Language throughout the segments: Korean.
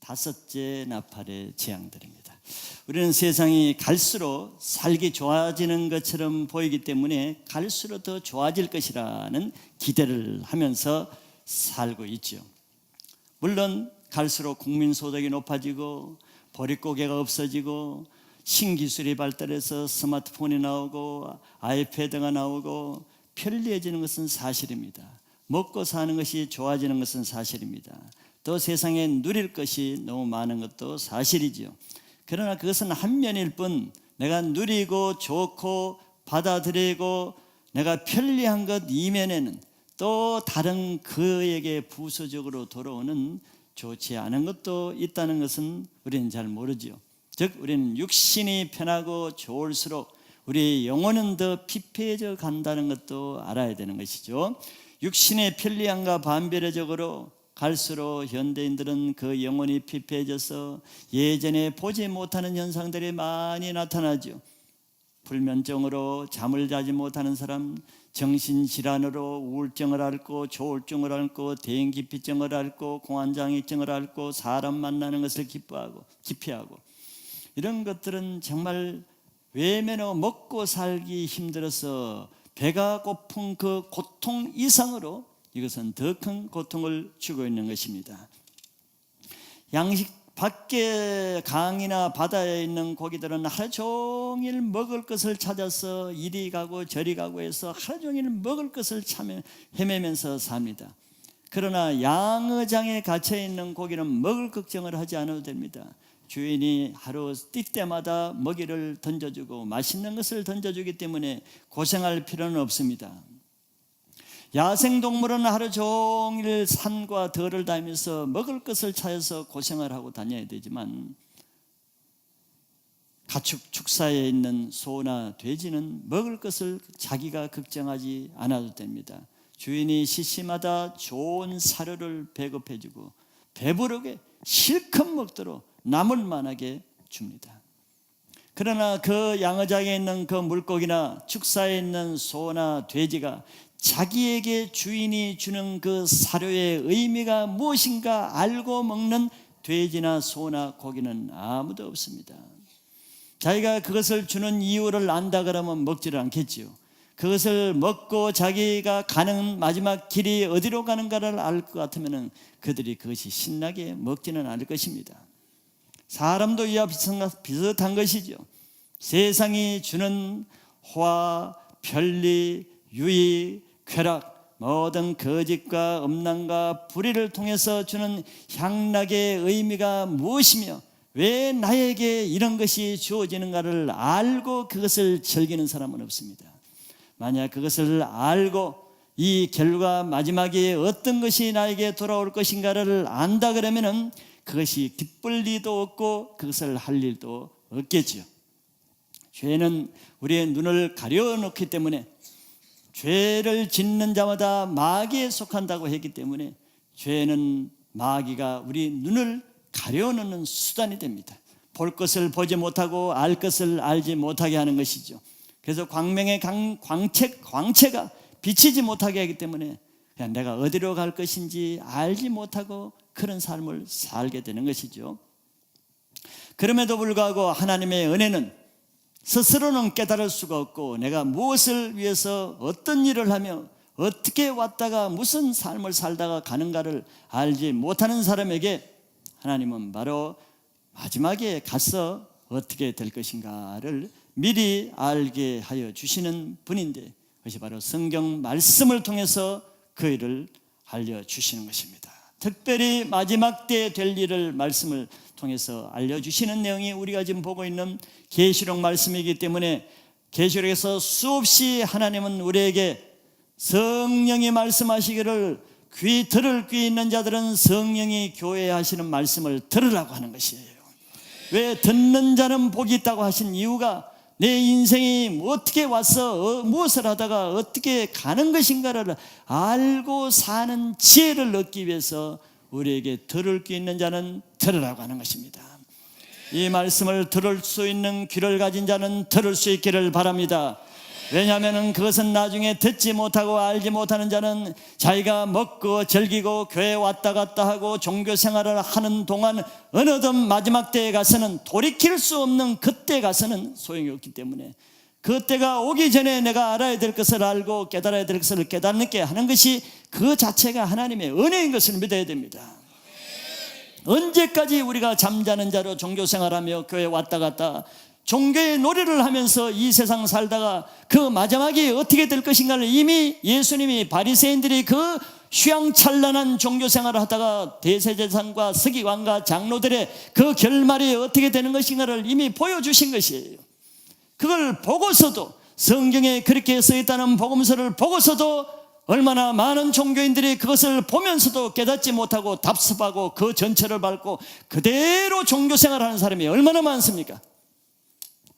5째 나팔의 재앙들입니다. 우리는 세상이 갈수록 살기 좋아지는 것처럼 보이기 때문에 갈수록 더 좋아질 것이라는 기대를 하면서 살고 있죠. 물론 갈수록 국민소득이 높아지고 보릿고개가 없어지고 신기술이 발달해서 스마트폰이 나오고 아이패드가 나오고 편리해지는 것은 사실입니다. 먹고 사는 것이 좋아지는 것은 사실입니다. 또 세상에 누릴 것이 너무 많은 것도 사실이죠. 그러나 그것은 한 면일 뿐, 내가 누리고 좋고 받아들이고 내가 편리한 것 이면에는 또 다른 그에게 부수적으로 돌아오는 좋지 않은 것도 있다는 것은 우리는 잘 모르죠. 즉 우리는 육신이 편하고 좋을수록 우리의 영혼은 더 피폐해져 간다는 것도 알아야 되는 것이죠. 육신의 편리함과 반비례적으로 갈수록 현대인들은 그 영혼이 피폐해져서 예전에 보지 못하는 현상들이 많이 나타나죠. 불면증으로 잠을 자지 못하는 사람, 정신질환으로 우울증을 앓고 조울증을 앓고 대인기피증을 앓고 공황장애증을 앓고 사람 만나는 것을 기피하고 이런 것들은 정말 외면하고 먹고 살기 힘들어서 배가 고픈 그 고통 이상으로 이것은 더 큰 고통을 주고 있는 것입니다. 양식 밖에 강이나 바다에 있는 고기들은 하루 종일 먹을 것을 찾아서 이리 가고 저리 가고 해서 하루 종일 먹을 것을 헤매면서 삽니다. 그러나 양어장에 갇혀 있는 고기는 먹을 걱정을 하지 않아도 됩니다. 주인이 하루 뛸 때마다 먹이를 던져주고 맛있는 것을 던져주기 때문에 고생할 필요는 없습니다. 야생동물은 하루 종일 산과 들을 다니면서 먹을 것을 찾아서 고생을 하고 다녀야 되지만 가축 축사에 있는 소나 돼지는 먹을 것을 자기가 걱정하지 않아도 됩니다. 주인이 시시마다 좋은 사료를 배급해주고 배부르게 실컷 먹도록 남을 만하게 줍니다. 그러나 그 양어장에 있는 그 물고기나 축사에 있는 소나 돼지가 자기에게 주인이 주는 그 사료의 의미가 무엇인가 알고 먹는 돼지나 소나 고기는 아무도 없습니다. 자기가 그것을 주는 이유를 안다 그러면 먹지를 않겠지요. 그것을 먹고 자기가 가는 마지막 길이 어디로 가는가를 알 것 같으면 그들이 그것이 신나게 먹지는 않을 것입니다. 사람도 이와 비슷한 것이죠. 세상이 주는 호화, 편리, 유익, 쾌락, 모든 거짓과 음란과 불의를 통해서 주는 향락의 의미가 무엇이며 왜 나에게 이런 것이 주어지는가를 알고 그것을 즐기는 사람은 없습니다. 만약 그것을 알고 이 결과 마지막에 어떤 것이 나에게 돌아올 것인가를 안다 그러면은 그것이 기쁠 리도 없고 그것을 할 일도 없겠지요. 죄는 우리의 눈을 가려놓기 때문에 죄를 짓는 자마다 마귀에 속한다고 했기 때문에 죄는 마귀가 우리 눈을 가려놓는 수단이 됩니다. 볼 것을 보지 못하고 알 것을 알지 못하게 하는 것이죠. 그래서 광명의 광채가 비치지 못하게 하기 때문에 그냥 내가 어디로 갈 것인지 알지 못하고 그런 삶을 살게 되는 것이죠. 그럼에도 불구하고 하나님의 은혜는 스스로는 깨달을 수가 없고 내가 무엇을 위해서 어떤 일을 하며 어떻게 왔다가 무슨 삶을 살다가 가는가를 알지 못하는 사람에게 하나님은 바로 마지막에 가서 어떻게 될 것인가를 미리 알게 하여 주시는 분인데 그것이 바로 성경 말씀을 통해서 그 일을 알려주시는 것입니다. 특별히 마지막 때 될 일을 말씀을 통해서 알려주시는 내용이 우리가 지금 보고 있는 계시록 말씀이기 때문에 계시록에서 수없이 하나님은 우리에게 성령이 말씀하시기를 들을 귀 있는 자들은 성령이 교회에 하시는 말씀을 들으라고 하는 것이에요. 왜 듣는 자는 복이 있다고 하신 이유가 내 인생이 어떻게 와서 무엇을 하다가 어떻게 가는 것인가를 알고 사는 지혜를 얻기 위해서 우리에게 들을 귀 있는 자는 들으라고 하는 것입니다. 이 말씀을 들을 수 있는 귀를 가진 자는 들을 수 있기를 바랍니다. 왜냐하면 그것은 나중에 듣지 못하고 알지 못하는 자는 자기가 먹고 즐기고 교회 왔다 갔다 하고 종교 생활을 하는 동안 어느덧 마지막 때에 가서는 돌이킬 수 없는 그때 가서는 소용이 없기 때문에 그때가 오기 전에 내가 알아야 될 것을 알고 깨달아야 될 것을 깨닫게 하는 것이 그 자체가 하나님의 은혜인 것을 믿어야 됩니다. 언제까지 우리가 잠자는 자로 종교 생활하며 교회 왔다 갔다 종교의 놀이를 하면서 이 세상 살다가 그 마지막이 어떻게 될 것인가를 이미 예수님이 바리새인들이 그 휘황찬란한 종교 생활을 하다가 대제사장과 서기관과 장로들의 그 결말이 어떻게 되는 것인가를 이미 보여주신 것이에요. 그걸 보고서도 성경에 그렇게 써있다는 복음서를 보고서도 얼마나 많은 종교인들이 그것을 보면서도 깨닫지 못하고 답습하고 그 전철을 밟고 그대로 종교 생활하는 사람이 얼마나 많습니까?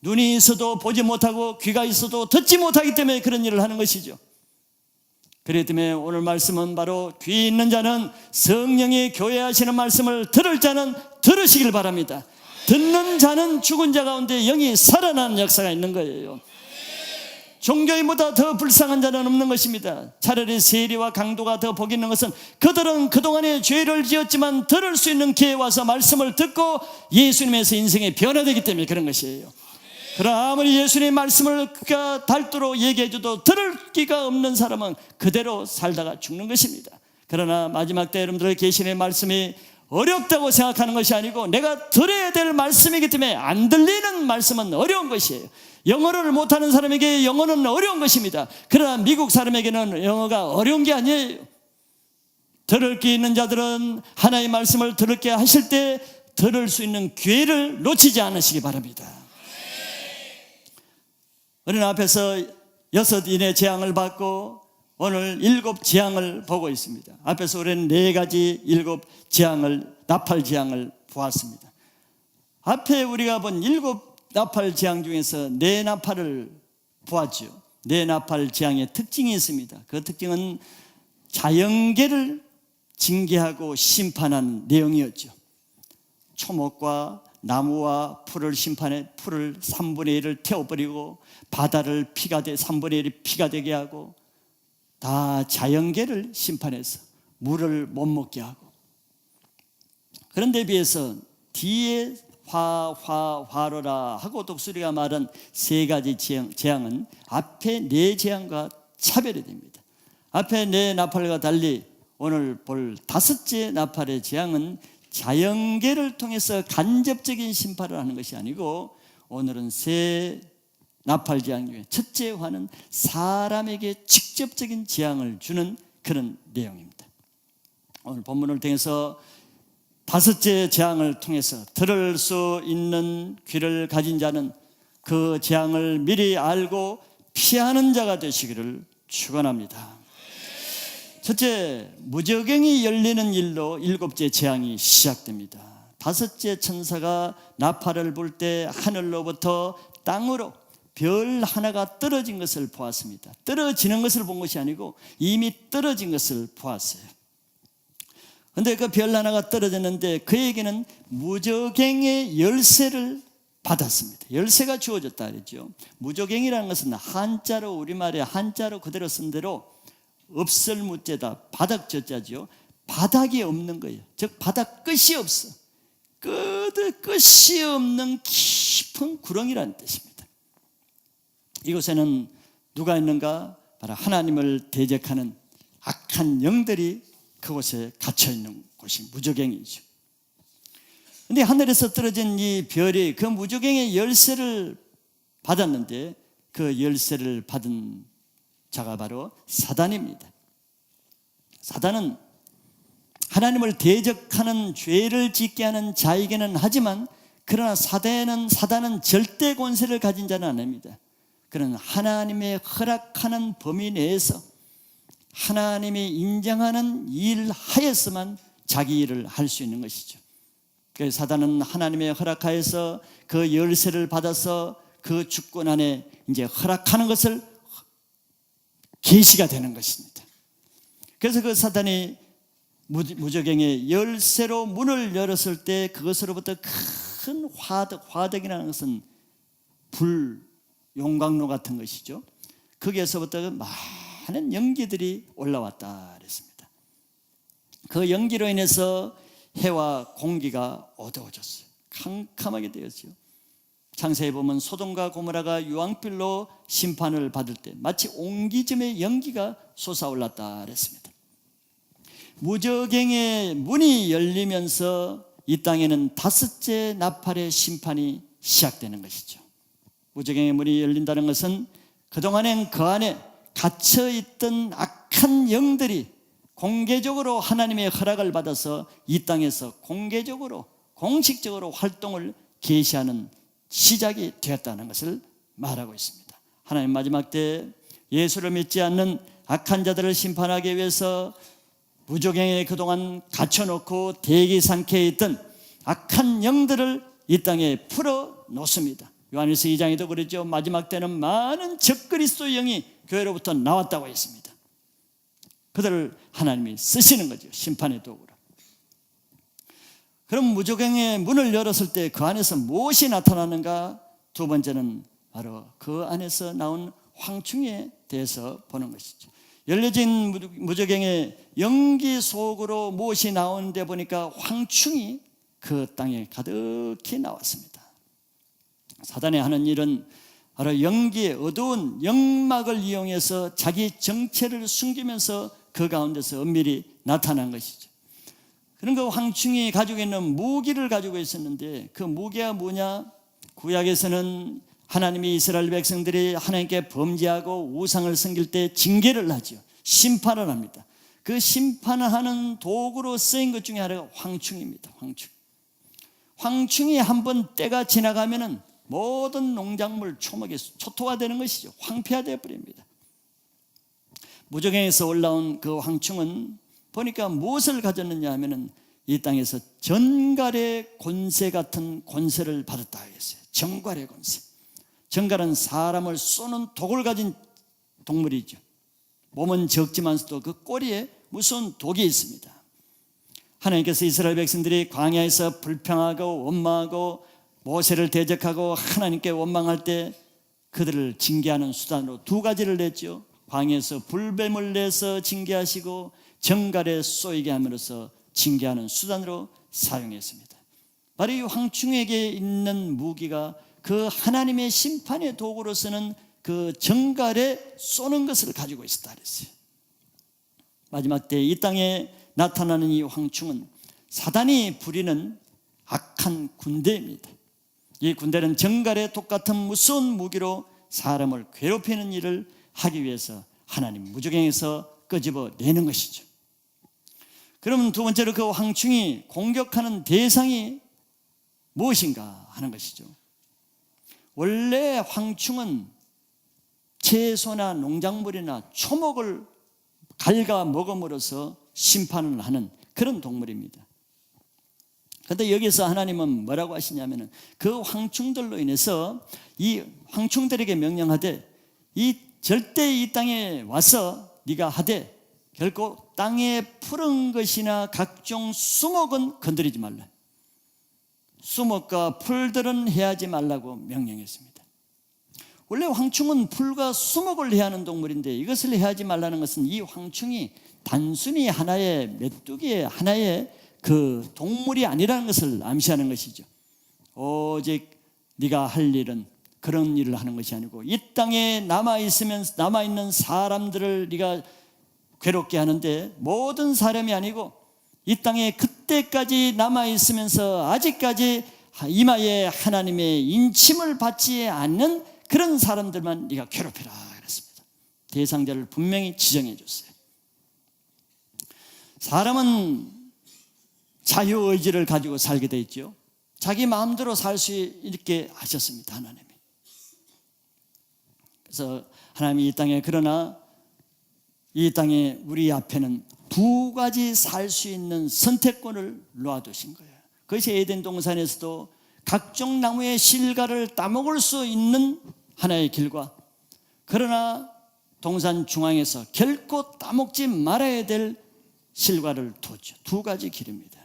눈이 있어도 보지 못하고 귀가 있어도 듣지 못하기 때문에 그런 일을 하는 것이죠. 그렇기 때문에 오늘 말씀은 바로 귀 있는 자는 성령이 교회하시는 말씀을 들을 자는 들으시길 바랍니다. 듣는 자는 죽은 자 가운데 영이 살아나는 역사가 있는 거예요. 종교인보다 더 불쌍한 자는 없는 것입니다. 차라리 세리와 강도가 더 복 있는 것은 그들은 그동안에 죄를 지었지만 들을 수 있는 기회에 와서 말씀을 듣고 예수님에서 인생이 변화되기 때문에 그런 것이에요. 그러나 아무리 예수님의 말씀을 그가 닳도록 얘기해줘도 들을 기가 없는 사람은 그대로 살다가 죽는 것입니다. 그러나 마지막 때 여러분들 계시의 말씀이 어렵다고 생각하는 것이 아니고 내가 들어야 될 말씀이기 때문에 안 들리는 말씀은 어려운 것이에요. 영어를 못하는 사람에게 영어는 어려운 것입니다. 그러나 미국 사람에게는 영어가 어려운 게 아니에요. 들을 게 있는 자들은 하나님의 말씀을 들을게 하실 때 들을 수 있는 기회를 놓치지 않으시기 바랍니다. 우리는 앞에서 6인의 재앙을 받고 오늘 7 재앙을 보고 있습니다. 앞에서 우리는 4가지 7 재앙을, 나팔 재앙을 보았습니다. 앞에 우리가 본 7 나팔 재앙 중에서 4 나팔을 보았죠. 4 나팔 재앙의 특징이 있습니다. 그 특징은 자연계를 징계하고 심판하는 내용이었죠. 초목과 나무와 풀을 심판해 풀을 3분의 1을 태워버리고 바다를 피가 돼 3분의 1이 피가 되게 하고 다 자연계를 심판해서 물을 못 먹게 하고, 그런데 비해서 뒤에 화로라 하고 독수리가 말한 3가지 재앙은 앞에 4 재앙과 차별이 됩니다. 앞에 4 나팔과 달리 오늘 볼 5째 나팔의 재앙은 자연계를 통해서 간접적인 심판을 하는 것이 아니고 오늘은 3 나팔 재앙 중에 첫째 화는 사람에게 직접적인 재앙을 주는 그런 내용입니다. 오늘 본문을 통해서 5째 재앙을 통해서 들을 수 있는 귀를 가진 자는 그 재앙을 미리 알고 피하는 자가 되시기를 축원합니다. 첫째, 무저갱이 열리는 일로 7째 재앙이 시작됩니다. 5째 천사가 나팔을 불 때 하늘로부터 땅으로 별 하나가 떨어진 것을 보았습니다. 떨어지는 것을 본 것이 아니고 이미 떨어진 것을 보았어요. 그런데 그 별 하나가 떨어졌는데 그에게는 무저갱의 열쇠를 받았습니다. 열쇠가 주어졌다 그랬죠. 무저갱이라는 것은 한자로, 우리말에 한자로 그대로 쓴 대로 없을 무자다, 바닥 저자죠. 바닥이 없는 거예요. 즉 바닥 끝이 없어. 끝이 없는 깊은 구렁이라는 뜻입니다. 이곳에는 누가 있는가? 바로 하나님을 대적하는 악한 영들이 그곳에 갇혀 있는 곳이 무저갱이죠. 그런데 하늘에서 떨어진 이 별이 그 무저갱의 열쇠를 받았는데 그 열쇠를 받은 자가 바로 사단입니다. 사단은 하나님을 대적하는 죄를 짓게 하는 자이기는 하지만 그러나 사단은 절대 권세를 가진 자는 아닙니다. 그는 하나님의 허락하는 범위 내에서 하나님이 인정하는 일 하에서만 자기 일을 할 수 있는 것이죠. 그래서 사단은 하나님의 허락하에서 그 열쇠를 받아서 그 주권 안에 이제 허락하는 것을 계시가 되는 것입니다. 그래서 그 사단이 무저갱의 열쇠로 문을 열었을 때 그것으로부터 큰 화덕이라는 것은 불, 용광로 같은 것이죠. 거기에서부터 많은 연기들이 올라왔다 그랬습니다. 그 연기로 인해서 해와 공기가 어두워졌어요. 캄캄하게 되었죠. 창세에 보면 소돔과 고모라가 유황불로 심판을 받을 때 마치 옹기즘의 연기가 솟아올랐다 그랬습니다. 무저갱의 문이 열리면서 이 땅에는 다섯째 나팔의 심판이 시작되는 것이죠. 무저갱의 문이 열린다는 것은 그동안엔 그 안에 갇혀있던 악한 영들이 공개적으로 하나님의 허락을 받아서 이 땅에서 공개적으로 공식적으로 활동을 개시하는 시작이 되었다는 것을 말하고 있습니다. 하나님 마지막 때 예수를 믿지 않는 악한 자들을 심판하기 위해서 무저갱에 그동안 갇혀놓고 대기 상태에 있던 악한 영들을 이 땅에 풀어놓습니다. 요한일서 2장에도 그랬죠. 마지막 때는 많은 적그리스도 영이 교회로부터 나왔다고 했습니다. 그들을 하나님이 쓰시는 거죠. 심판의 도구로. 그럼 무저갱의 문을 열었을 때 그 안에서 무엇이 나타나는가? 두 번째는 바로 그 안에서 나온 황충에 대해서 보는 것이죠. 열려진 무저갱의 연기 속으로 무엇이 나오는데 보니까 황충이 그 땅에 가득히 나왔습니다. 사단이 하는 일은 바로 연기의 어두운 영막을 이용해서 자기 정체를 숨기면서 그 가운데서 은밀히 나타난 것이죠. 그런 그 황충이 가지고 있는 무기를 가지고 있었는데 그 무기가 뭐냐? 구약에서는 하나님이 이스라엘 백성들이 하나님께 범죄하고 우상을 섬길 때 징계를 하죠. 심판을 합니다. 그 심판을 하는 도구로 쓰인 것 중에 하나가 황충입니다. 황충이 한번 때가 지나가면은 모든 농작물 초목이 초토화되는 것이죠. 황폐화되어 버립니다. 무저갱에서 올라온 그 황충은 보니까 무엇을 가졌느냐 하면은 이 땅에서 전갈의 권세 같은 권세를 받았다 했어요. 전갈의 권세. 전갈은 사람을 쏘는 독을 가진 동물이죠. 몸은 적지만서도 그 꼬리에 무서운 독이 있습니다. 하나님께서 이스라엘 백성들이 광야에서 불평하고 원망하고 모세를 대적하고 하나님께 원망할 때 그들을 징계하는 수단으로 두 가지를 냈죠. 광야에서 불뱀을 내서 징계하시고 정갈에 쏘이게 함으로써 징계하는 수단으로 사용했습니다. 바로 이 황충에게 있는 무기가 그 하나님의 심판의 도구로서는 그 정갈에 쏘는 것을 가지고 있었다 그랬어요. 마지막 때 이 땅에 나타나는 이 황충은 사단이 부리는 악한 군대입니다. 이 군대는 정갈의 똑같은 무서운 무기로 사람을 괴롭히는 일을 하기 위해서 하나님 무저갱에서 끄집어 내는 것이죠. 그러면 두 번째로 그 황충이 공격하는 대상이 무엇인가 하는 것이죠. 원래 황충은 채소나 농작물이나 초목을 갉아 먹음으로써 심판을 하는 그런 동물입니다. 그런데 여기서 하나님은 뭐라고 하시냐면은 그 황충들로 인해서 이 황충들에게 명령하되 이 절대 이 땅에 와서 네가 하되 결코 땅에 푸른 것이나 각종 수목은 건드리지 말라. 수목과 풀들은 해하지 말라고 명령했습니다. 원래 황충은 풀과 수목을 해하는 동물인데 이것을 해하지 말라는 것은 이 황충이 단순히 하나의 메뚜기의 하나의 그 동물이 아니라는 것을 암시하는 것이죠. 오직 네가 할 일은 그런 일을 하는 것이 아니고 이 땅에 남아있는 사람들을 네가 괴롭게 하는데 모든 사람이 아니고 이 땅에 그때까지 남아있으면서 아직까지 이마에 하나님의 인침을 받지 않는 그런 사람들만 네가 괴롭혀라 그랬습니다. 대상자를 분명히 지정해 줬어요. 사람은 자유의지를 가지고 살게 돼 있죠. 자기 마음대로 살 수 있게 하셨습니다. 하나님이. 그래서 하나님이 이 땅에 그러나 이 땅에 우리 앞에는 두 가지 살 수 있는 선택권을 놓아두신 거예요. 그것이 에덴 동산에서도 각종 나무의 실과를 따먹을 수 있는 하나의 길과 그러나 동산 중앙에서 결코 따먹지 말아야 될 실과를 뒀죠. 두 가지 길입니다.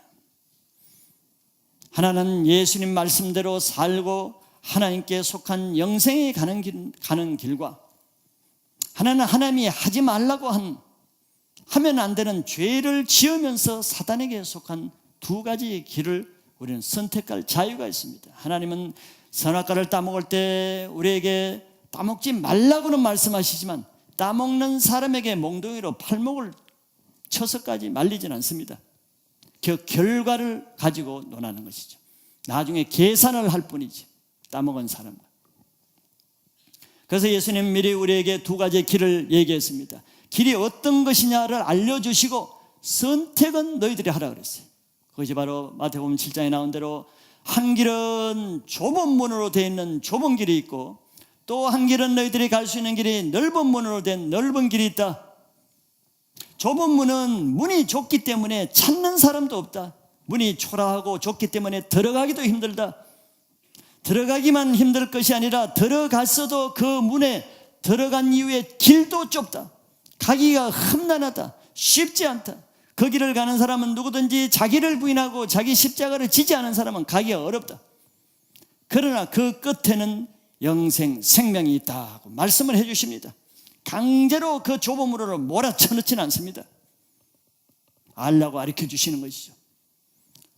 하나는 예수님 말씀대로 살고 하나님께 속한 영생에 가는 길과 하나님이 하지 말라고 하면 안 되는 죄를 지으면서 사단에게 속한 두 가지의 길을 우리는 선택할 자유가 있습니다. 하나님은 선악과를 따먹을 때 우리에게 따먹지 말라고는 말씀하시지만 따먹는 사람에게 몽둥이로 팔목을 쳐서까지 말리진 않습니다. 그 결과를 가지고 논하는 것이죠. 나중에 계산을 할 뿐이지, 따먹은 사람과. 그래서 예수님 미리 우리에게 두 가지의 길을 얘기했습니다. 길이 어떤 것이냐를 알려주시고 선택은 너희들이 하라 그랬어요. 그것이 바로 마태복음 7장에 나온 대로 한 길은 좁은 문으로 되어 있는 좁은 길이 있고 또 한 길은 너희들이 갈 수 있는 길이 넓은 문으로 된 넓은 길이 있다. 좁은 문은 문이 좁기 때문에 찾는 사람도 없다. 문이 초라하고 좁기 때문에 들어가기도 힘들다. 들어가기만 힘들 것이 아니라 들어갔어도 그 문에 들어간 이후에 길도 좁다. 가기가 험난하다. 쉽지 않다. 그 길을 가는 사람은 누구든지 자기를 부인하고 자기 십자가를 지지 않은 사람은 가기가 어렵다. 그러나 그 끝에는 영생, 생명이 있다고 말씀을 해주십니다. 강제로 그 좁은 문으로 몰아쳐넣지는 않습니다. 알라고 가르쳐 주시는 것이죠.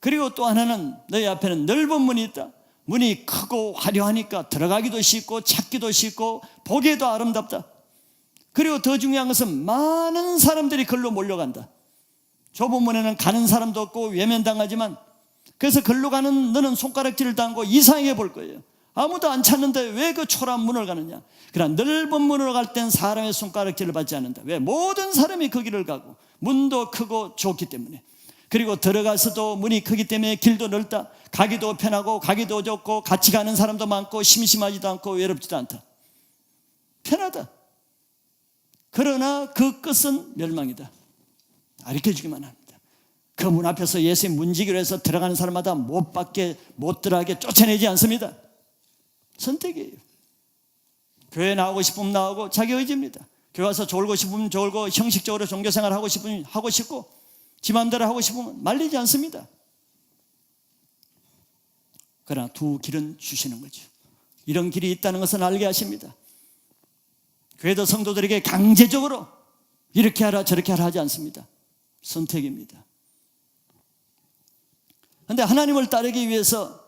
그리고 또 하나는 너희 앞에는 넓은 문이 있다. 문이 크고 화려하니까 들어가기도 쉽고 찾기도 쉽고 보기에도 아름답다. 그리고 더 중요한 것은 많은 사람들이 글로 몰려간다. 좁은 문에는 가는 사람도 없고 외면당하지만 그래서 글로 가는 너는 손가락질을 당하고 이상하게 볼 거예요. 아무도 안 찾는데 왜 그 초라한 문을 가느냐. 그러나 넓은 문으로 갈 땐 사람의 손가락질을 받지 않는다. 왜? 모든 사람이 그 길을 가고 문도 크고 좁기 때문에. 그리고 들어가서도 문이 크기 때문에 길도 넓다. 가기도 편하고 가기도 좋고 같이 가는 사람도 많고 심심하지도 않고 외롭지도 않다. 편하다. 그러나 그 끝은 멸망이다. 가르쳐주기만 합니다. 그 문 앞에서 예수의 문지기로 해서 들어가는 사람마다 못 들어가게 쫓아내지 않습니다. 선택이에요. 교회 나오고 싶으면 나오고 자기 의지입니다. 교회 와서 졸고 싶으면 졸고 형식적으로 종교생활 하고 싶으면 하고 싶고 지 마음대로 하고 싶으면 말리지 않습니다. 그러나 두 길은 주시는 거죠. 이런 길이 있다는 것은 알게 하십니다. 교회도 성도들에게 강제적으로 이렇게 하라 저렇게 하라 하지 않습니다. 선택입니다. 그런데 하나님을 따르기 위해서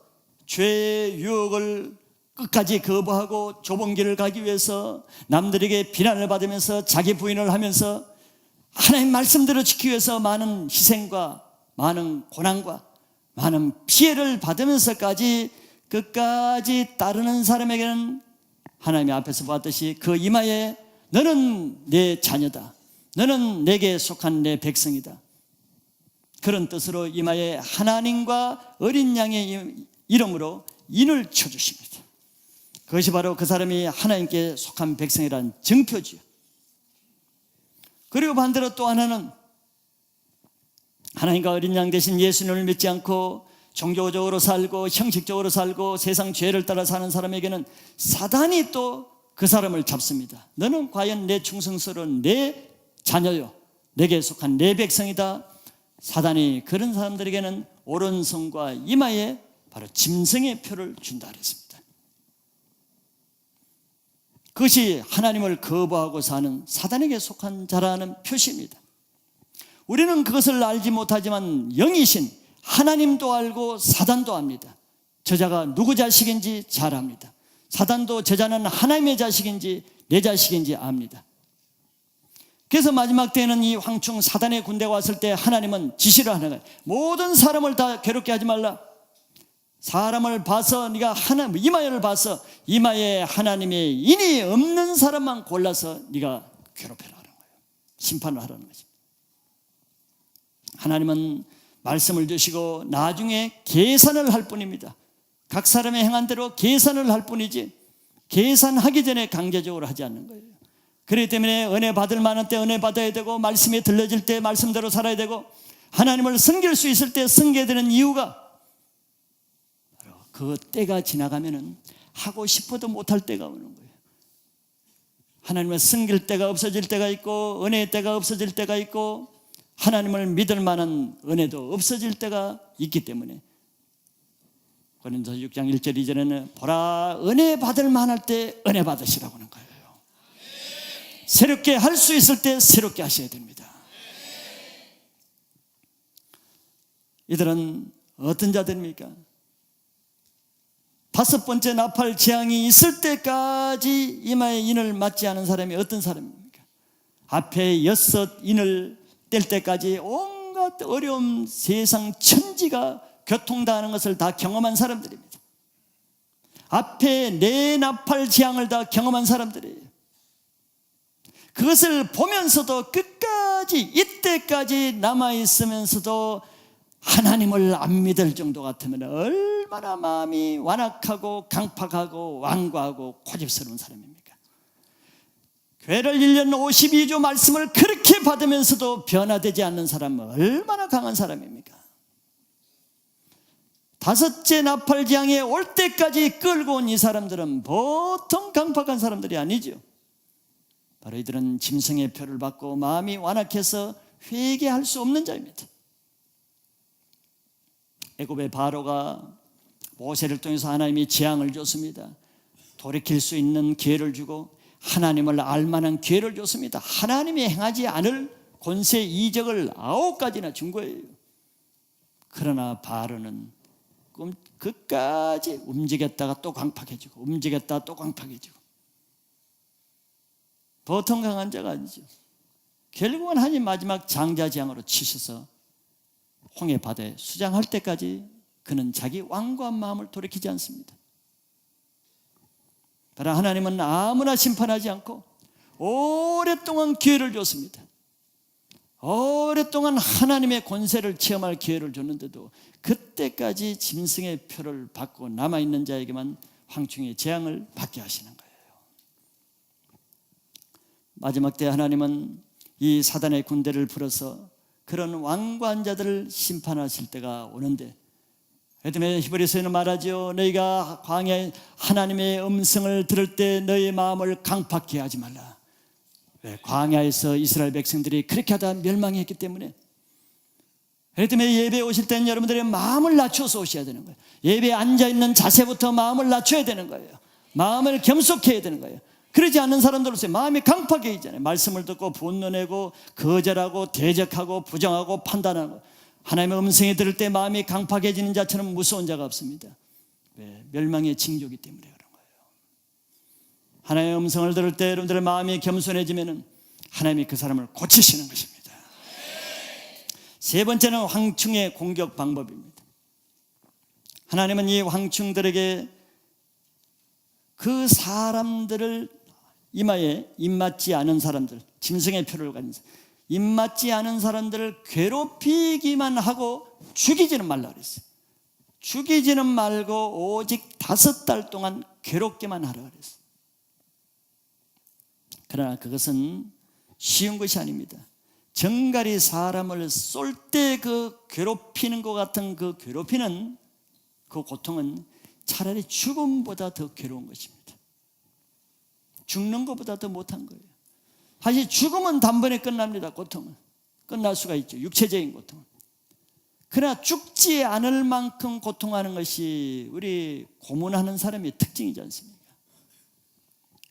죄의 유혹을 끝까지 거부하고 좁은 길을 가기 위해서 남들에게 비난을 받으면서 자기 부인을 하면서 하나님 말씀대로 지키기 위해서 많은 희생과 많은 고난과 많은 피해를 받으면서까지 끝까지 따르는 사람에게는 하나님이 앞에서 봤듯이 그 이마에 너는 내 자녀다. 너는 내게 속한 내 백성이다. 그런 뜻으로 이마에 하나님과 어린 양의 이름으로 인을 쳐주십니다. 그것이 바로 그 사람이 하나님께 속한 백성이라는 증표지요. 그리고 반대로 또 하나는 하나님과 어린 양 대신 예수님을 믿지 않고 종교적으로 살고 형식적으로 살고 세상 죄를 따라 사는 사람에게는 사단이 또 그 사람을 잡습니다. 너는 과연 내 충성스러운 내 자녀요, 내게 속한 내 백성이다. 사단이 그런 사람들에게는 오른손과 이마에 바로 짐승의 표를 준다 그랬습니다. 그것이 하나님을 거부하고 사는 사단에게 속한 자라는 표시입니다. 우리는 그것을 알지 못하지만 영이신 하나님도 알고 사단도 압니다. 저자가 누구 자식인지 잘 압니다. 사단도 저자는 하나님의 자식인지 내 자식인지 압니다. 그래서 마지막 때에는 이 황충 사단의 군대가 왔을 때 하나님은 지시를 하는 거예요. 모든 사람을 다 괴롭게 하지 말라. 사람을 봐서 네가 이마를 봐서 이마에 하나님의 인이 없는 사람만 골라서 네가 괴롭혀라 하는 거예요. 심판을 하라는 것입니다. 하나님은 말씀을 주시고 나중에 계산을 할 뿐입니다. 각 사람의 행한 대로 계산을 할 뿐이지 계산하기 전에 강제적으로 하지 않는 거예요. 그렇기 때문에 은혜 받을 만한 때 은혜 받아야 되고 말씀에 들려질 때 말씀대로 살아야 되고 하나님을 섬길 수 있을 때 섬겨야 되는 이유가 바로 그 때가 지나가면은 하고 싶어도 못할 때가 오는 거예요. 하나님을 섬길 때가 없어질 때가 있고 은혜의 때가 없어질 때가 있고 하나님을 믿을 만한 은혜도 없어질 때가 있기 때문에 고린도서 6장 1절 2절에는 보라 은혜 받을 만할 때 은혜 받으시라고 하는 거예요. 새롭게 할 수 있을 때 새롭게 하셔야 됩니다. 이들은 어떤 자들입니까? 5번째 나팔 재앙이 있을 때까지 이마에 인을 맞지 않은 사람이 어떤 사람입니까? 앞에 6 인을 뗄 때까지 온갖 어려움, 세상 천지가 교통당하는 것을 다 경험한 사람들입니다. 앞에 4 나팔 재앙을 다 경험한 사람들이에요. 그것을 보면서도 끝까지, 이때까지 남아있으면서도 하나님을 안 믿을 정도 같으면 얼마나 마음이 완악하고 강팍하고 완고하고 고집스러운 사람입니까? 교회를 1년 52주 말씀을 그렇게 받으면서도 변화되지 않는 사람은 얼마나 강한 사람입니까? 5째 나팔 재앙에 올 때까지 끌고 온 이 사람들은 보통 강팍한 사람들이 아니죠. 바로 이들은 짐승의 표를 받고 마음이 완악해서 회개할 수 없는 자입니다. 애굽의 바로가 모세를 통해서 하나님이 재앙을 줬습니다. 돌이킬 수 있는 기회를 주고 하나님을 알만한 기회를 줬습니다. 하나님이 행하지 않을 권세 이적을 9가지나 준 거예요. 그러나 바로는 끝까지 움직였다가 또 강팍해지고 움직였다가 또 강팍해지고, 보통 강한 자가 아니죠. 결국은 하나님 마지막 장자재앙으로 치셔서 홍해 바다에 수장할 때까지 그는 자기 완고한 마음을 돌이키지 않습니다. 그러나 하나님은 아무나 심판하지 않고 오랫동안 기회를 줬습니다. 오랫동안 하나님의 권세를 체험할 기회를 줬는데도 그때까지 짐승의 표를 받고 남아있는 자에게만 황충의 재앙을 받게 하시는 거예요. 마지막 때 하나님은 이 사단의 군대를 풀어서 그런 완고한 자들을 심판하실 때가 오는데, 그때문에 히브리서에는 말하죠. 너희가 광야에 하나님의 음성을 들을 때 너희 마음을 강팍케 하지 말라. 왜? 광야에서 이스라엘 백성들이 그렇게 하다 멸망했기 때문에. 그렇기 때문에 예배에 오실 때는 여러분들의 마음을 낮춰서 오셔야 되는 거예요. 예배에 앉아있는 자세부터 마음을 낮춰야 되는 거예요. 마음을 겸손케 해야 되는 거예요. 그러지 않는 사람들로서 마음이 강팍해지잖아요. 말씀을 듣고 분노내고 거절하고 대적하고 부정하고 판단하고, 하나님의 음성이 들을 때 마음이 강팍해지는 자처럼 무서운 자가 없습니다. 왜? 멸망의 징조이기 때문에 그런 거예요. 하나님의 음성을 들을 때 여러분들의 마음이 겸손해지면 하나님이 그 사람을 고치시는 것입니다. 3번째는 황충의 공격 방법입니다. 하나님은 이 황충들에게 그 사람들을 이마에 입맞지 않은 사람들, 짐승의 표를 가진 사람, 입맞지 않은 사람들을 괴롭히기만 하고 죽이지는 말라 그랬어요. 죽이지는 말고 오직 5달 동안 괴롭게만 하라 그랬어요. 그러나 그것은 쉬운 것이 아닙니다. 정갈이 사람을 쏠 때 그 괴롭히는 것 같은 그 괴롭히는 그 고통은 차라리 죽음보다 더 괴로운 것입니다. 죽는 것보다 더 못한 거예요. 사실 죽음은 단번에 끝납니다. 고통은 끝날 수가 있죠. 육체적인 고통은. 그러나 죽지 않을 만큼 고통하는 것이 우리 고문하는 사람의 특징이지 않습니까?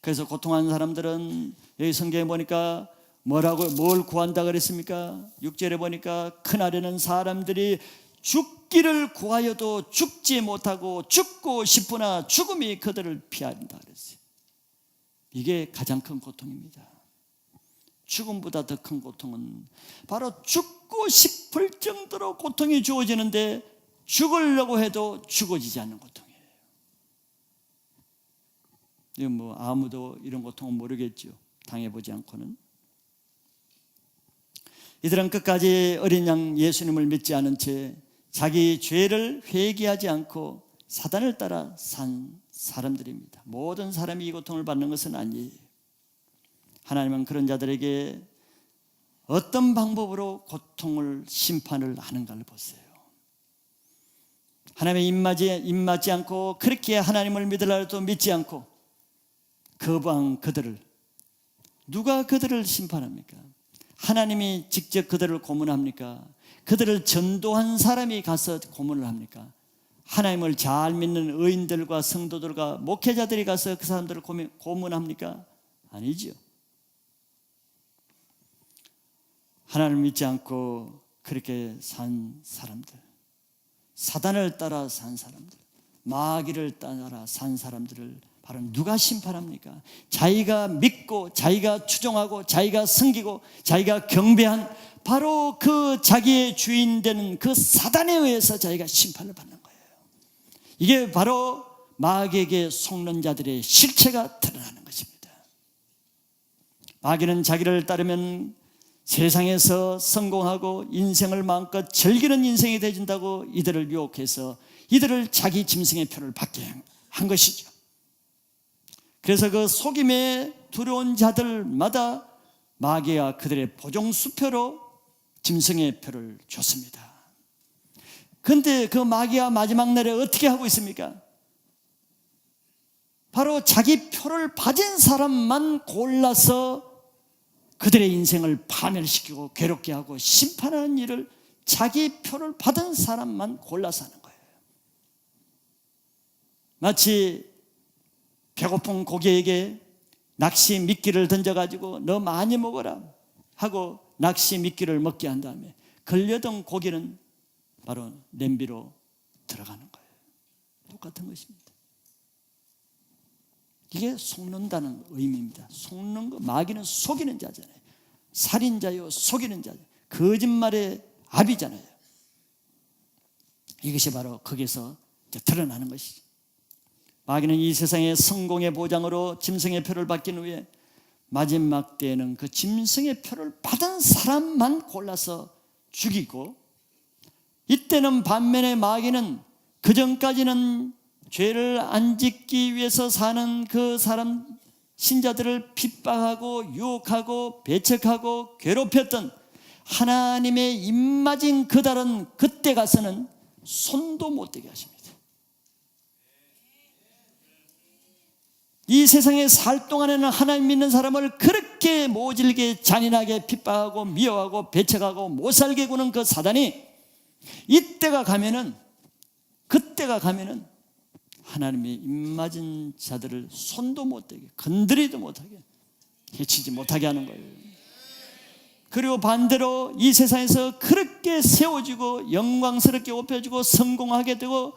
그래서 고통하는 사람들은 여기 성경에 보니까 뭘 구한다 그랬습니까? 6절에 보니까 그날에는 사람들이 죽기를 구하여도 죽지 못하고 죽고 싶으나 죽음이 그들을 피한다 그랬어요. 이게 가장 큰 고통입니다. 죽음보다 더 큰 고통은 바로 죽고 싶을 정도로 고통이 주어지는데 죽으려고 해도 죽어지지 않는 고통이에요. 이건 뭐 아무도 이런 고통은 모르겠죠. 당해보지 않고는. 이들은 끝까지 어린 양 예수님을 믿지 않은 채 자기 죄를 회개하지 않고 사단을 따라 산 사람들입니다. 모든 사람이 이 고통을 받는 것은 아니에요. 하나님은 그런 자들에게 어떤 방법으로 고통을 심판을 하는가를 보세요. 하나님의 입맞지 않고 그렇게 하나님을 믿으려 해도 믿지 않고 거부한 그들을, 누가 그들을 심판합니까? 하나님이 직접 그들을 고문합니까? 그들을 전도한 사람이 가서 고문을 합니까? 하나님을 잘 믿는 의인들과 성도들과 목회자들이 가서 그 사람들을 고문합니까? 아니죠. 하나님을 믿지 않고 그렇게 산 사람들, 사단을 따라 산 사람들, 마귀를 따라 산 사람들을 바로 누가 심판합니까? 자기가 믿고 자기가 추종하고 자기가 섬기고 자기가 경배한 바로 그 자기의 주인 되는 그 사단에 의해서 자기가 심판을 받는 거예요. 이게 바로 마귀에게 속는 자들의 실체가 드러나는 것입니다. 마귀는 자기를 따르면 세상에서 성공하고 인생을 마음껏 즐기는 인생이 되어진다고 이들을 유혹해서 이들을 자기 짐승의 표를 받게 한 것이죠. 그래서 그 속임에 두려운 자들마다 마귀가 그들의 보정수표로 짐승의 표를 줬습니다. 그런데 그 마귀가 마지막 날에 어떻게 하고 있습니까? 바로 자기 표를 받은 사람만 골라서 그들의 인생을 파멸시키고 괴롭게 하고 심판하는 일을 자기 표를 받은 사람만 골라서 하는 거예요. 마치 배고픈 고기에게 낚시 미끼를 던져가지고 너 많이 먹어라 하고 낚시 미끼를 먹게 한 다음에 걸려던 고기는 바로 냄비로 들어가는 거예요. 똑같은 것입니다. 이게 속는다는 의미입니다. 속는 거, 마귀는 속이는 자잖아요. 살인자요, 속이는 자잖아요. 거짓말의 압이잖아요. 이것이 바로 거기서 드러나는 것이죠. 마귀는 이 세상의 성공의 보장으로 짐승의 표를 받긴 후에 마지막 때에는 그 짐승의 표를 받은 사람만 골라서 죽이고, 이때는 반면에 마귀는 그전까지는 죄를 안 짓기 위해서 사는 그 사람 신자들을 핍박하고 유혹하고 배척하고 괴롭혔던 하나님의 입맞은 그달은 그때 가서는 손도 못 대게 하십니다. 이 세상에 살 동안에는 하나님 믿는 사람을 그렇게 모질게 잔인하게 핍박하고 미워하고 배척하고 못살게 구는 그 사단이 이때가 가면은, 그때가 가면은 하나님의 입맞은 자들을 손도 못 대게, 건드리도 못하게, 해치지 못하게 하는 거예요. 그리고 반대로 이 세상에서 그렇게 세워지고 영광스럽게 높여지고 성공하게 되고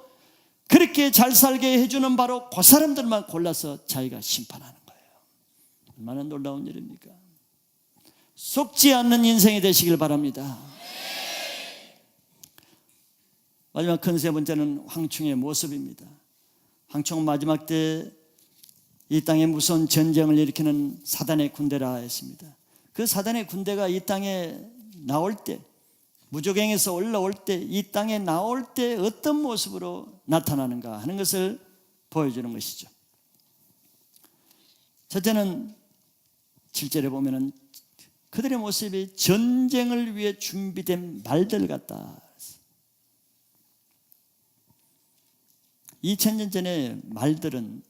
그렇게 잘 살게 해주는 바로 그 사람들만 골라서 자기가 심판하는 거예요. 얼마나 놀라운 일입니까? 속지 않는 인생이 되시길 바랍니다. 마지막 큰 세 번째는 황충의 모습입니다. 황충은 마지막 때 이 땅에 무서운 전쟁을 일으키는 사단의 군대라 했습니다. 그 사단의 군대가 이 땅에 나올 때, 무저갱에서 올라올 때, 이 땅에 나올 때 어떤 모습으로 나타나는가 하는 것을 보여주는 것이죠. 첫째는 7절에 보면은 그들의 모습이 전쟁을 위해 준비된 말들 같다. 2000년 전에 말들은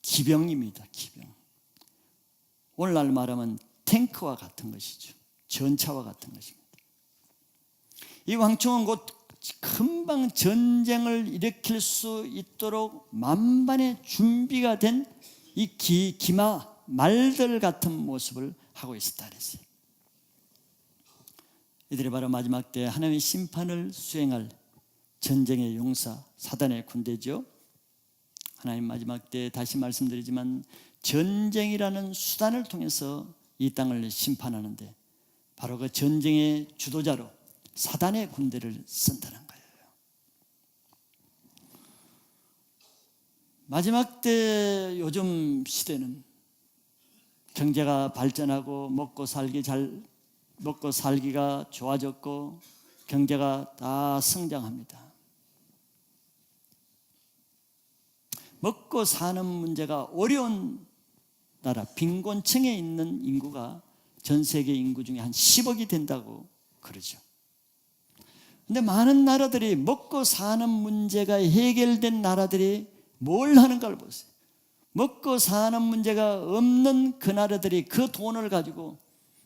기병입니다. 기병. 오늘날 말하면 탱크와 같은 것이죠. 전차와 같은 것입니다. 이 황충은 곧 금방 전쟁을 일으킬 수 있도록 만반의 준비가 된 이 기마 말들 같은 모습을 하고 있었다 그랬어요. 이들이 바로 마지막 때 하나님의 심판을 수행할 전쟁의 용사, 사단의 군대죠. 하나님 마지막 때 다시 말씀드리지만 전쟁이라는 수단을 통해서 이 땅을 심판하는데 바로 그 전쟁의 주도자로 사단의 군대를 쓴다는 거예요. 마지막 때 요즘 시대는 경제가 발전하고 먹고 살기가 좋아졌고 경제가 다 성장합니다. 먹고 사는 문제가 어려운 나라, 빈곤층에 있는 인구가 전 세계 인구 중에 한 10억이 된다고 그러죠. 근데 많은 나라들이 먹고 사는 문제가 해결된 나라들이 뭘 하는가를 보세요. 먹고 사는 문제가 없는 그 나라들이 그 돈을 가지고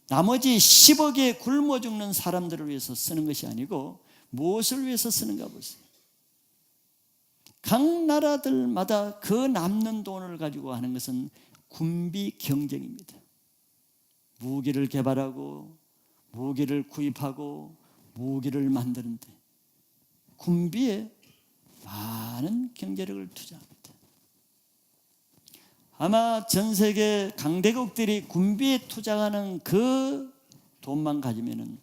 나머지 10억에 굶어 죽는 사람들을 위해서 쓰는 것이 아니고 무엇을 위해서 쓰는가 보세요. 각 나라들마다 그 남는 돈을 가지고 하는 것은 군비 경쟁입니다. 무기를 개발하고 무기를 구입하고 무기를 만드는데 군비에 많은 경제력을 투자합니다. 아마 전 세계 강대국들이 군비에 투자하는 그 돈만 가지면은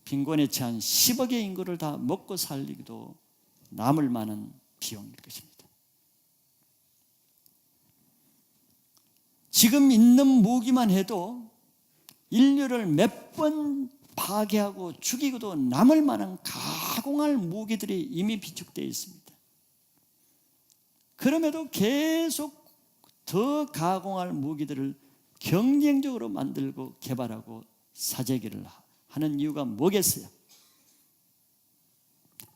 빈곤에 처한 10억의 인구를 다 먹고 살리기도 남을 만한 비용일 것입니다. 지금 있는 무기만 해도 인류를 몇 번 파괴하고 죽이고도 남을 만한 가공할 무기들이 이미 비축되어 있습니다. 그럼에도 계속 더 가공할 무기들을 경쟁적으로 만들고 개발하고 사재기를 하는 이유가 뭐겠어요?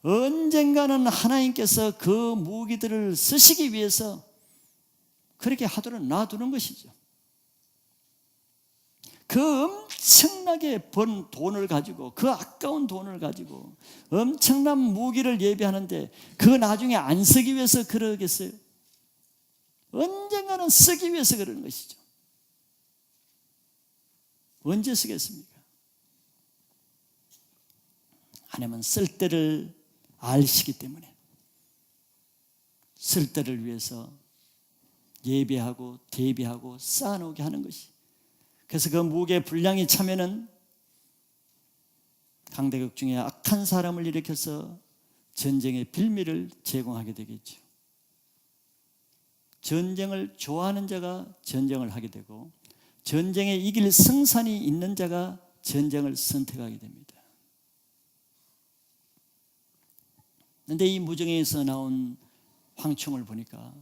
언젠가는 하나님께서 그 무기들을 쓰시기 위해서 그렇게 하도록 놔두는 것이죠. 그 엄청나게 번 돈을 가지고, 그 아까운 돈을 가지고 엄청난 무기를 예비하는데 그 나중에 안 쓰기 위해서 그러겠어요? 언젠가는 쓰기 위해서 그러는 것이죠. 언제 쓰겠습니까? 하나님은 쓸 때를 아시기 때문에 쓸 때를 위해서 예비하고 대비하고 쌓아놓게 하는 것이. 그래서 그 무기의 분량이 차면은 강대국 중에 악한 사람을 일으켜서 전쟁의 빌미를 제공하게 되겠죠. 전쟁을 좋아하는 자가 전쟁을 하게 되고 전쟁에 이길 승산이 있는 자가 전쟁을 선택하게 됩니다. 그런데 이 무정에서 나온 황충을 보니까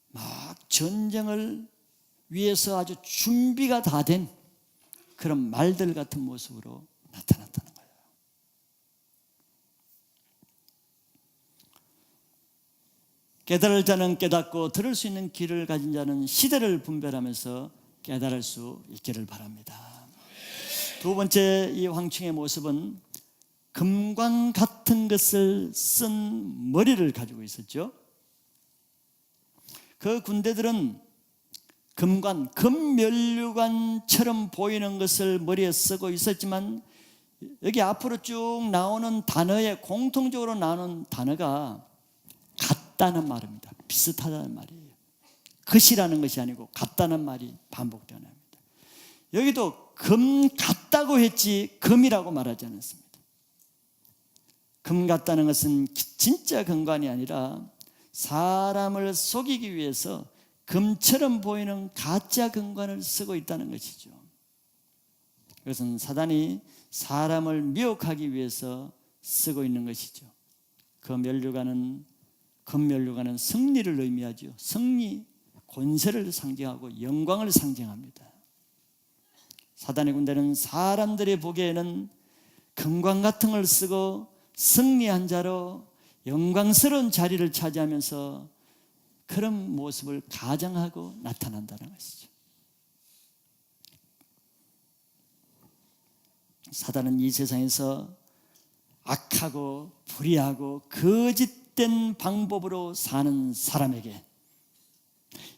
막 전쟁을 위해서 아주 준비가 다 된 그런 말들 같은 모습으로 나타났다는 거예요. 깨달을 자는 깨닫고 들을 수 있는 귀를 가진 자는 시대를 분별하면서 깨달을 수 있기를 바랍니다. 두 번째, 이 황충의 모습은 금관 같은 것을 쓴 머리를 가지고 있었죠. 그 군대들은 금관, 금면류관처럼 보이는 것을 머리에 쓰고 있었지만 여기 앞으로 쭉 나오는 단어에 공통적으로 나오는 단어가 같다는 말입니다. 비슷하다는 말이에요. 것이라는 것이 아니고 같다는 말이 반복되는 겁니다. 여기도 금 같다고 했지 금이라고 말하지 않았습니다. 금 같다는 것은 진짜 금관이 아니라 사람을 속이기 위해서 금처럼 보이는 가짜 금관을 쓰고 있다는 것이죠. 그것은 사단이 사람을 미혹하기 위해서 쓰고 있는 것이죠. 그 면류관은 금면류관은 승리를 의미하죠. 승리, 권세를 상징하고 영광을 상징합니다. 사단의 군대는 사람들이 보기에는 금관 같은 걸 쓰고 승리한 자로 영광스러운 자리를 차지하면서 그런 모습을 가장하고 나타난다는 것이죠. 사단은 이 세상에서 악하고 불의하고 거짓된 방법으로 사는 사람에게,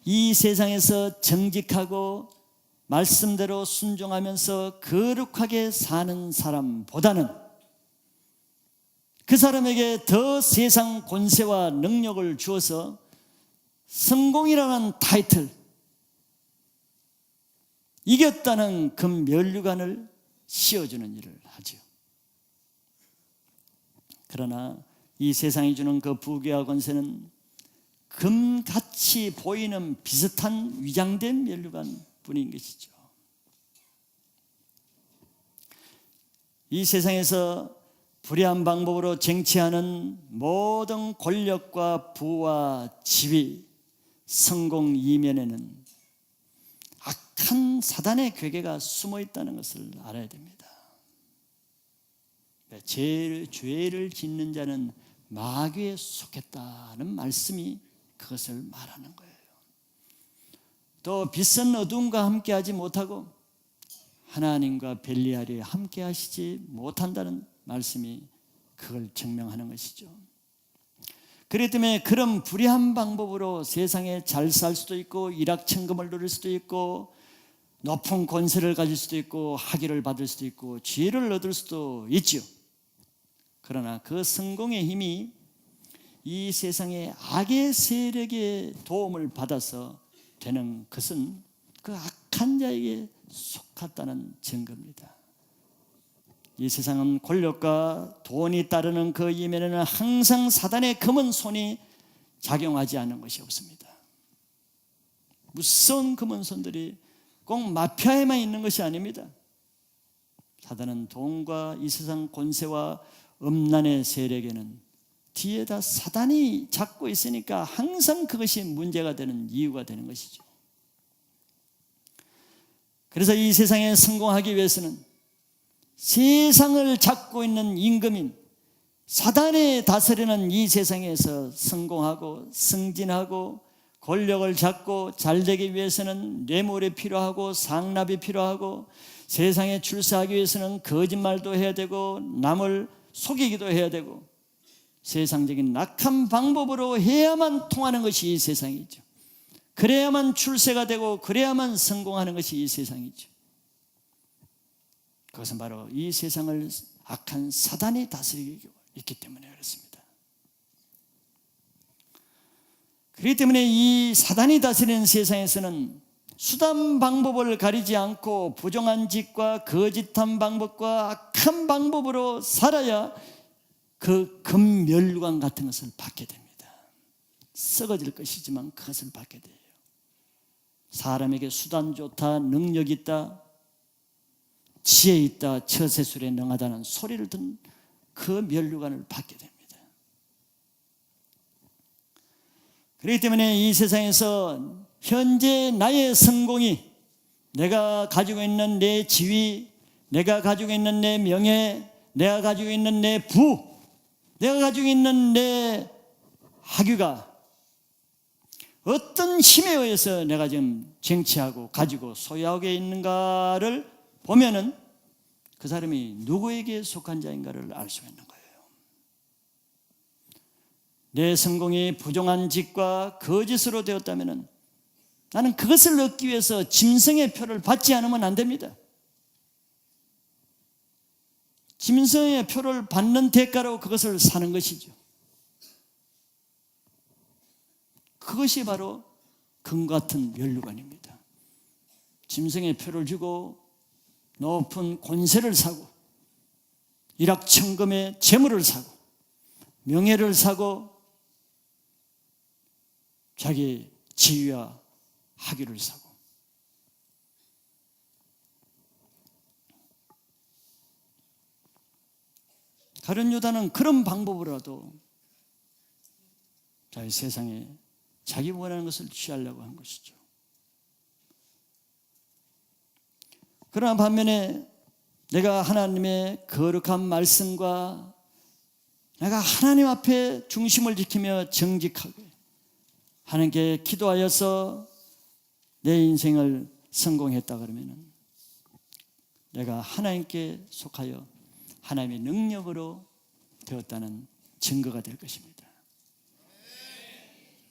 이 세상에서 정직하고 말씀대로 순종하면서 거룩하게 사는 사람보다는 그 사람에게 더 세상 권세와 능력을 주어서 성공이라는 타이틀, 이겼다는 금 면류관을 씌워주는 일을 하죠. 그러나 이 세상이 주는 그 부귀와 권세는 금같이 보이는 비슷한 위장된 면류관 뿐인 것이죠. 이 세상에서 불의한 방법으로 쟁취하는 모든 권력과 부와 지위, 성공 이면에는 악한 사단의 괴계가 숨어 있다는 것을 알아야 됩니다. 죄를 짓는 자는 마귀에 속했다는 말씀이 그것을 말하는 거예요. 또 빛은 어둠과 함께하지 못하고 하나님과 벨리알이 함께하시지 못한다는 말씀이 그걸 증명하는 것이죠. 그렇기 때문에 그런 불의한 방법으로 세상에 잘 살 수도 있고 일확천금을 누릴 수도 있고 높은 권세를 가질 수도 있고 학위를 받을 수도 있고 지혜를 얻을 수도 있죠. 그러나 그 성공의 힘이 이 세상의 악의 세력의 도움을 받아서 되는 것은 그 악한 자에게 속았다는 증거입니다. 이 세상은 권력과 돈이 따르는 그 이면에는 항상 사단의 검은 손이 작용하지 않는 것이 없습니다. 무서운 검은 손들이 꼭 마피아에만 있는 것이 아닙니다. 사단은 돈과 이 세상 권세와 음란의 세력에는 뒤에다 사단이 잡고 있으니까 항상 그것이 문제가 되는 이유가 되는 것이죠. 그래서 이 세상에 성공하기 위해서는 세상을 잡고 있는 임금인 사단에 다스리는 이 세상에서 성공하고 승진하고 권력을 잡고 잘되기 위해서는 뇌물이 필요하고 상납이 필요하고 세상에 출세하기 위해서는 거짓말도 해야 되고 남을 속이기도 해야 되고 세상적인 악한 방법으로 해야만 통하는 것이 이 세상이죠. 그래야만 출세가 되고 그래야만 성공하는 것이 이 세상이죠. 그것은 바로 이 세상을 악한 사단이 다스리고 있기 때문에 그렇습니다. 그렇기 때문에 이 사단이 다스리는 세상에서는 수단 방법을 가리지 않고 부정한 짓과 거짓한 방법과 악한 방법으로 살아야 그 금멸류관 같은 것을 받게 됩니다. 썩어질 것이지만 그것을 받게 돼요. 사람에게 수단 좋다, 능력 있다, 지혜 있다, 처세술에 능하다는 소리를 듣는 그 면류관을 받게 됩니다. 그렇기 때문에 이 세상에서 현재 나의 성공이 내가 가지고 있는 내 지위, 내가 가지고 있는 내 명예, 내가 가지고 있는 내 부, 내가 가지고 있는 내 학위가 어떤 힘에 의해서 내가 지금 쟁취하고 가지고 소유하고 있는가를 보면은 그 사람이 누구에게 속한 자인가를 알 수 있는 거예요. 내 성공이 부정한 짓과 거짓으로 되었다면은 나는 그것을 얻기 위해서 짐승의 표를 받지 않으면 안 됩니다. 짐승의 표를 받는 대가로 그것을 사는 것이죠. 그것이 바로 금과 같은 면류관입니다. 짐승의 표를 주고 높은 권세를 사고 일확천금의 재물을 사고 명예를 사고 자기의 지위와 학위를 사고 가룟 유다는 그런 방법으로라도 자기 세상에 자기 원하는 것을 취하려고 한 것이죠. 그러나 반면에 내가 하나님의 거룩한 말씀과 내가 하나님 앞에 중심을 지키며 정직하게 하나님께 기도하여서 내 인생을 성공했다 그러면 내가 하나님께 속하여 하나님의 능력으로 되었다는 증거가 될 것입니다.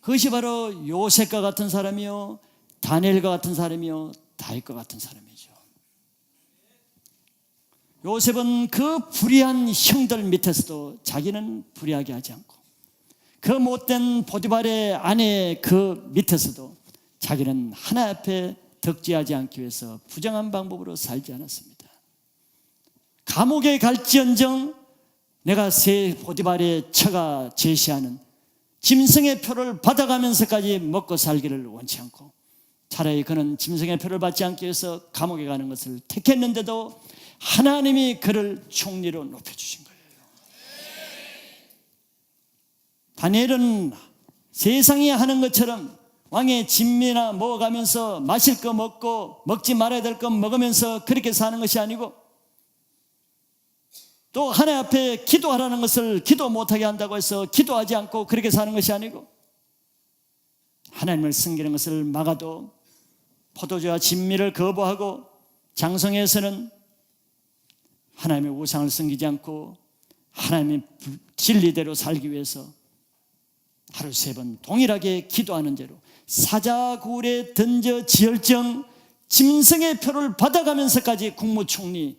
그것이 바로 요셉과 같은 사람이요 다니엘과 같은 사람이요 다윗과 같은 사람이죠. 요셉은 그 불의한 형들 밑에서도 자기는 불의하게 하지 않고 그 못된 보디발의 아내 그 밑에서도 자기는 하나님 앞에 덕지하지 않기 위해서 부정한 방법으로 살지 않았습니다. 감옥에 갈지언정 내가 새 보디발의 처가 제시하는 짐승의 표를 받아가면서까지 먹고 살기를 원치 않고 차라리 그는 짐승의 표를 받지 않기 위해서 감옥에 가는 것을 택했는데도 하나님이 그를 총리로 높여주신 거예요. 다니엘은 세상이 하는 것처럼 왕의 진미나 먹어가면서 마실 거 먹고 먹지 말아야 될 거 먹으면서 그렇게 사는 것이 아니고 또 하나님 앞에 기도하라는 것을 기도 못하게 한다고 해서 기도하지 않고 그렇게 사는 것이 아니고 하나님을 섬기는 것을 막아도 포도주와 진미를 거부하고 장성에서는 하나님의 우상을 섬기지 않고 하나님의 진리대로 살기 위해서 하루 3번 동일하게 기도하는 대로 사자굴에 던져 지을정 짐승의 표를 받아가면서까지 국무총리직을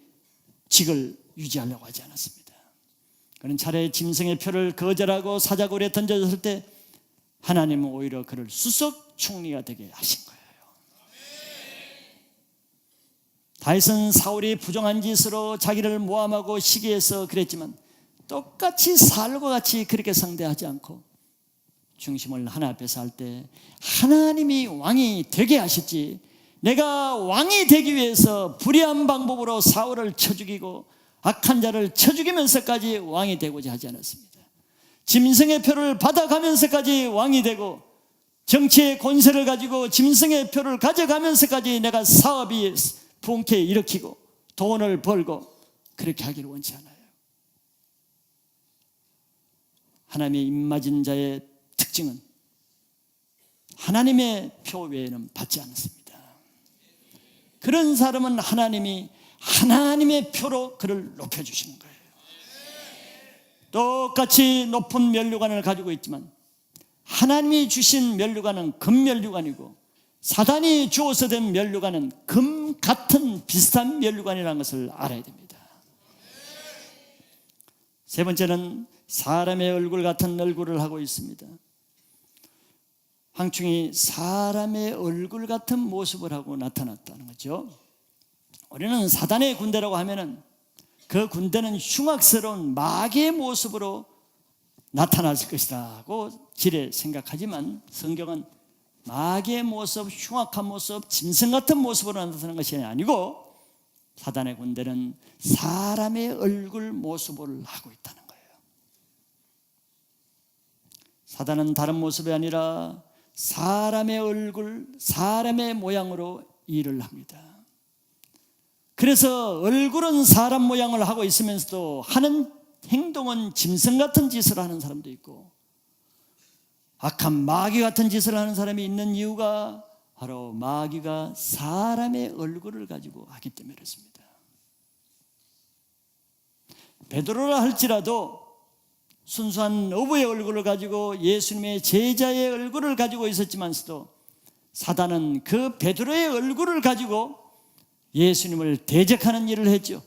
유지하려고 하지 않았습니다. 그는 차라리 짐승의 표를 거절하고 사자굴에 던져졌을 때 하나님은 오히려 그를 수석 총리가 되게 하신 거예요. 다윗은 사울이 부정한 짓으로 자기를 모함하고 시기해서 그랬지만 똑같이 사울과 같이 그렇게 상대하지 않고 중심을 하나 앞에서 할 때 하나님이 왕이 되게 하셨지, 내가 왕이 되기 위해서 불의한 방법으로 사울을 쳐 죽이고 악한 자를 쳐 죽이면서까지 왕이 되고자 하지 않았습니다. 짐승의 표를 받아가면서까지 왕이 되고 정치의 권세를 가지고 짐승의 표를 가져가면서까지 내가 사업이 부흥케 일으키고 돈을 벌고 그렇게 하기를 원치 않아요. 하나님의 입맞은 자의 특징은 하나님의 표 외에는 받지 않습니다. 그런 사람은 하나님이 하나님의 표로 그를 높여주시는 거예요. 똑같이 높은 면류관을 가지고 있지만 하나님이 주신 면류관은 금면류관이고 사단이 주어서 된 면류관은 금 같은 비슷한 면류관이라는 것을 알아야 됩니다. 세 번째는 사람의 얼굴 같은 얼굴을 하고 있습니다. 황충이 사람의 얼굴 같은 모습을 하고 나타났다는 거죠. 우리는 사단의 군대라고 하면은 그 군대는 흉악스러운 마귀의 모습으로 나타났을 것이라고 지레 생각하지만 성경은 마귀의 모습, 흉악한 모습, 짐승 같은 모습으로 나타나는 것이 아니고 사단의 군대는 사람의 얼굴 모습을 하고 있다는 거예요. 사단은 다른 모습이 아니라 사람의 얼굴, 사람의 모양으로 일을 합니다. 그래서 얼굴은 사람 모양을 하고 있으면서도 하는 행동은 짐승 같은 짓을 하는 사람도 있고 악한 마귀 같은 짓을 하는 사람이 있는 이유가 바로 마귀가 사람의 얼굴을 가지고 하기 때문에 그렇습니다. 베드로라 할지라도 순수한 어부의 얼굴을 가지고 예수님의 제자의 얼굴을 가지고 있었지만서도 사단은 그 베드로의 얼굴을 가지고 예수님을 대적하는 일을 했죠.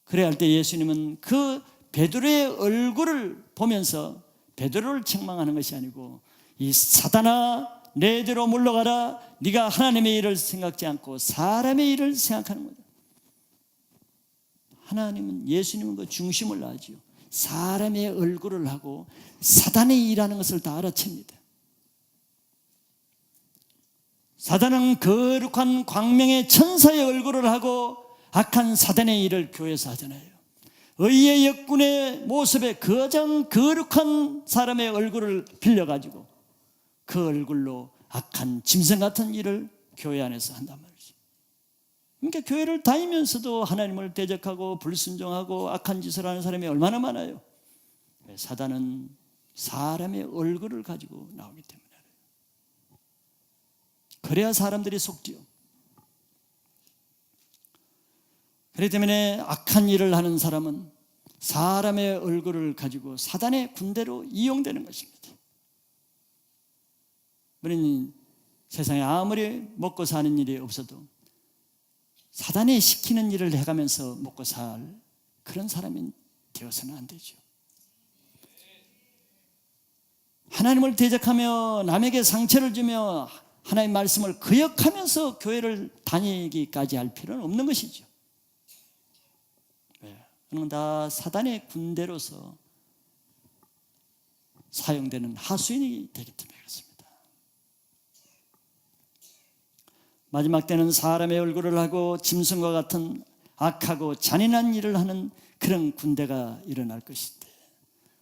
그래야 할 때 예수님은 그 베드로의 얼굴을 보면서 베드로를 책망하는 것이 아니고 이 사단아 내대로 물러가라, 네가 하나님의 일을 생각지 않고 사람의 일을 생각하는 거다. 하나님은, 예수님은 그 중심을 놔죠. 사람의 얼굴을 하고 사단의 일하는 것을 다 알아챕니다. 사단은 거룩한 광명의 천사의 얼굴을 하고 악한 사단의 일을 교회에서 하잖아요. 의의 역군의 모습에 가장 거룩한 사람의 얼굴을 빌려가지고 그 얼굴로 악한 짐승 같은 일을 교회 안에서 한단 말이죠. 그러니까 교회를 다니면서도 하나님을 대적하고 불순종하고 악한 짓을 하는 사람이 얼마나 많아요. 사단은 사람의 얼굴을 가지고 나오기 때문에 그래야 사람들이 속지요. 그렇기 때문에 악한 일을 하는 사람은 사람의 얼굴을 가지고 사단의 군대로 이용되는 것입니다. 우리는 세상에 아무리 먹고 사는 일이 없어도 사단이 시키는 일을 해가면서 먹고 살 그런 사람이 되어서는 안 되죠. 하나님을 대적하며 남에게 상처를 주며 하나님의 말씀을 거역하면서 교회를 다니기까지 할 필요는 없는 것이죠. 그건 다 사단의 군대로서 사용되는 하수인이 되기 때문에 그렇습니다. 마지막 때는 사람의 얼굴을 하고 짐승과 같은 악하고 잔인한 일을 하는 그런 군대가 일어날 것인데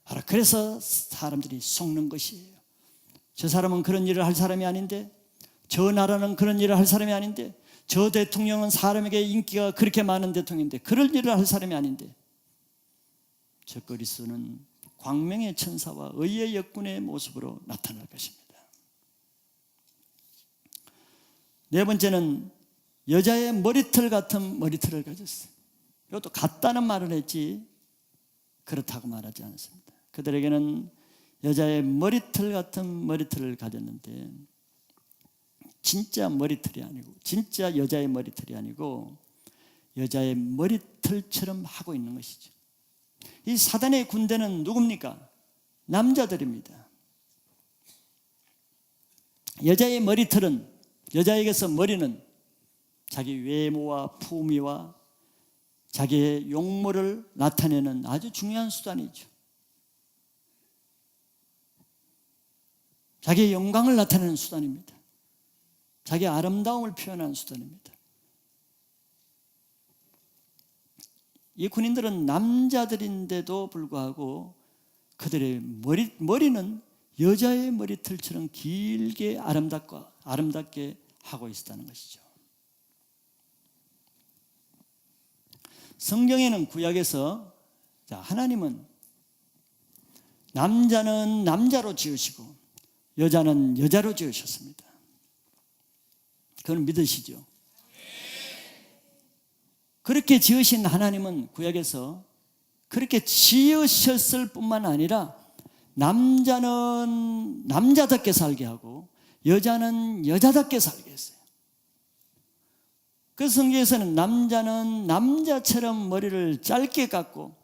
바로 그래서 사람들이 속는 것이에요. 저 사람은 그런 일을 할 사람이 아닌데, 저 나라는 그런 일을 할 사람이 아닌데, 저 대통령은 사람에게 인기가 그렇게 많은 대통령인데 그럴 일을 할 사람이 아닌데, 저 그리스도는 광명의 천사와 의의 역군의 모습으로 나타날 것입니다. 네 번째는 여자의 머리털 같은 머리털을 가졌어요. 이것도 같다는 말을 했지 그렇다고 말하지 않습니다. 그들에게는 여자의 머리털 같은 머리털을 가졌는데 진짜 머리털이 아니고, 진짜 여자의 머리털이 아니고 여자의 머리털처럼 하고 있는 것이죠. 이 사단의 군대는 누굽니까? 남자들입니다. 여자의 머리털은, 여자에게서 머리는 자기 외모와 품위와 자기의 용모를 나타내는 아주 중요한 수단이죠. 자기의 영광을 나타내는 수단입니다. 자기의 아름다움을 표현하는 수단입니다. 이 군인들은 남자들인데도 불구하고 그들의 머리는 여자의 머리털처럼 길게 아름답게 하고 있었다는 것이죠. 성경에는 구약에서 하나님은 남자는 남자로 지으시고 여자는 여자로 지으셨습니다. 그건 믿으시죠? 그렇게 지으신 하나님은 구약에서 그렇게 지으셨을 뿐만 아니라 남자는 남자답게 살게 하고 여자는 여자답게 살게 했어요. 그 성경에서는 남자는 남자처럼 머리를 짧게 깎고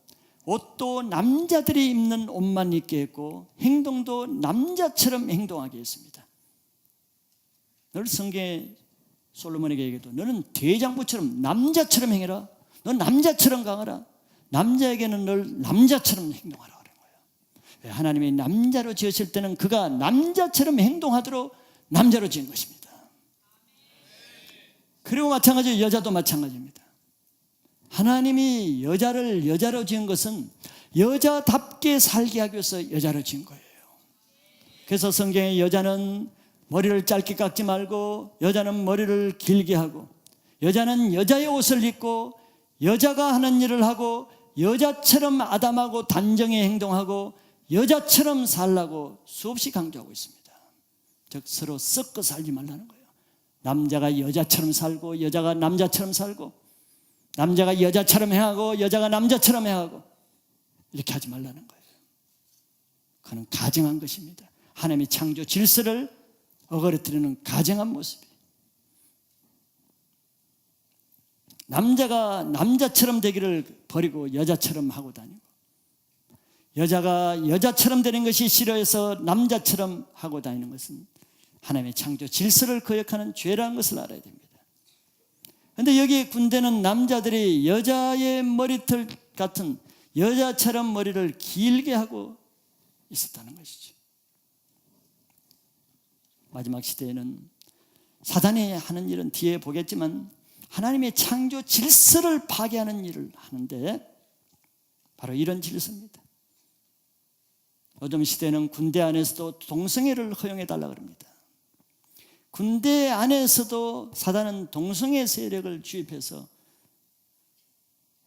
옷도 남자들이 입는 옷만 입게 했고 행동도 남자처럼 행동하게 했습니다. 늘 성경에 솔로몬에게 얘기해도 너는 대장부처럼 남자처럼 행해라. 넌 남자처럼 강하라. 남자에게는 늘 남자처럼 행동하라 그런 거예요. 하나님이 남자로 지으실 때는 그가 남자처럼 행동하도록 남자로 지은 것입니다. 그리고 마찬가지로 여자도 마찬가지입니다. 하나님이 여자를 여자로 지은 것은 여자답게 살게 하기 위해서 여자로 지은 거예요. 그래서 성경에 여자는 머리를 짧게 깎지 말고 여자는 머리를 길게 하고 여자는 여자의 옷을 입고 여자가 하는 일을 하고 여자처럼 아담하고 단정히 행동하고 여자처럼 살라고 수없이 강조하고 있습니다. 즉 서로 섞어 살지 말라는 거예요. 남자가 여자처럼 살고 여자가 남자처럼 살고 남자가 여자처럼 행하고 여자가 남자처럼 행하고 이렇게 하지 말라는 거예요. 그건 가증한 것입니다. 하나님의 창조 질서를 어그러뜨리는 가증한 모습이에요. 남자가 남자처럼 되기를 버리고 여자처럼 하고 다니고 여자가 여자처럼 되는 것이 싫어해서 남자처럼 하고 다니는 것은 하나님의 창조 질서를 거역하는 죄라는 것을 알아야 됩니다. 그런데 여기 군대는 남자들이 여자의 머리털 같은 여자처럼 머리를 길게 하고 있었다는 것이죠. 마지막 시대에는 사단이 하는 일은 뒤에 보겠지만 하나님의 창조 질서를 파괴하는 일을 하는데 바로 이런 질서입니다. 요즘 시대는 군대 안에서도 동성애를 허용해달라고 합니다. 군대 안에서도 사단은 동성애 세력을 주입해서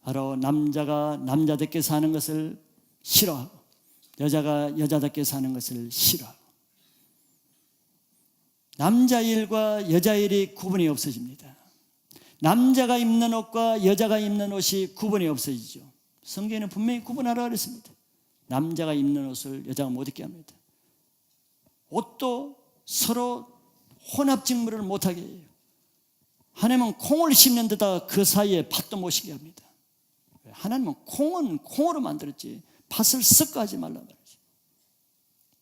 바로 남자가 남자답게 사는 것을 싫어하고 여자가 여자답게 사는 것을 싫어하고 남자 일과 여자 일이 구분이 없어집니다. 남자가 입는 옷과 여자가 입는 옷이 구분이 없어지죠. 성경에는 분명히 구분하라 그랬습니다. 남자가 입는 옷을 여자가 못 입게 합니다. 옷도 서로 혼합직물을 못하게 해요. 하나님은 콩을 심는 데다가 그 사이에 팥도 못 심게 합니다. 하나님은 콩은 콩으로 만들었지 팥을 섞어 하지 말라고 그러죠.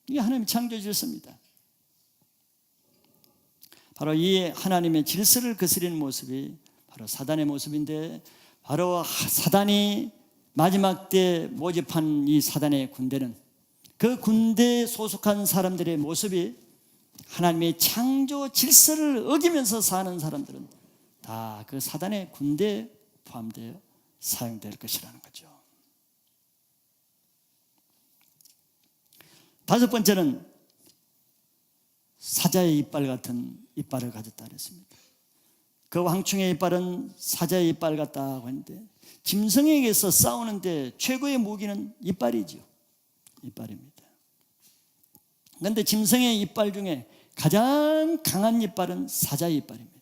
이게 하나님의 창조 질서입니다. 바로 이 하나님의 질서를 거스리는 모습이 바로 사단의 모습인데 바로 사단이 마지막 때 모집한 이 사단의 군대는 그 군대에 소속한 사람들의 모습이 하나님의 창조 질서를 어기면서 사는 사람들은 다 그 사단의 군대에 포함되어 사용될 것이라는 거죠. 다섯 번째는 사자의 이빨 같은 이빨을 가졌다 그랬습니다. 그 왕충의 이빨은 사자의 이빨 같다고 했는데 짐승에게서 싸우는데 최고의 무기는 이빨이죠. 이빨입니다. 그런데 짐승의 이빨 중에 가장 강한 이빨은 사자의 이빨입니다.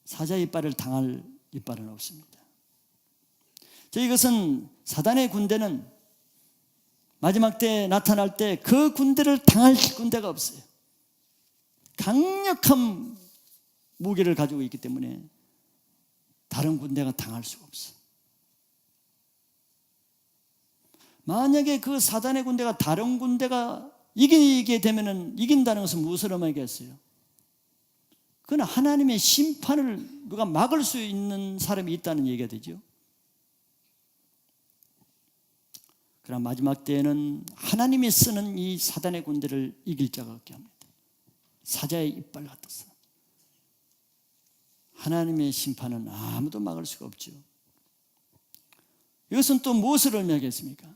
사자의 이빨을 당할 이빨은 없습니다. 이것은 사단의 군대는 마지막 때 나타날 때 그 군대를 당할 군대가 없어요. 강력한 무기를 가지고 있기 때문에 다른 군대가 당할 수가 없어. 만약에 그 사단의 군대가 다른 군대가 이기게 되면은 이긴다는 것은 무엇을 의미하겠어요? 그건 하나님의 심판을 누가 막을 수 있는 사람이 있다는 얘기가 되죠. 그러나 마지막 때에는 하나님이 쓰는 이 사단의 군대를 이길 자가 없게 합니다. 사자의 이빨 같아서. 하나님의 심판은 아무도 막을 수가 없죠. 이것은 또 무엇을 의미하겠습니까?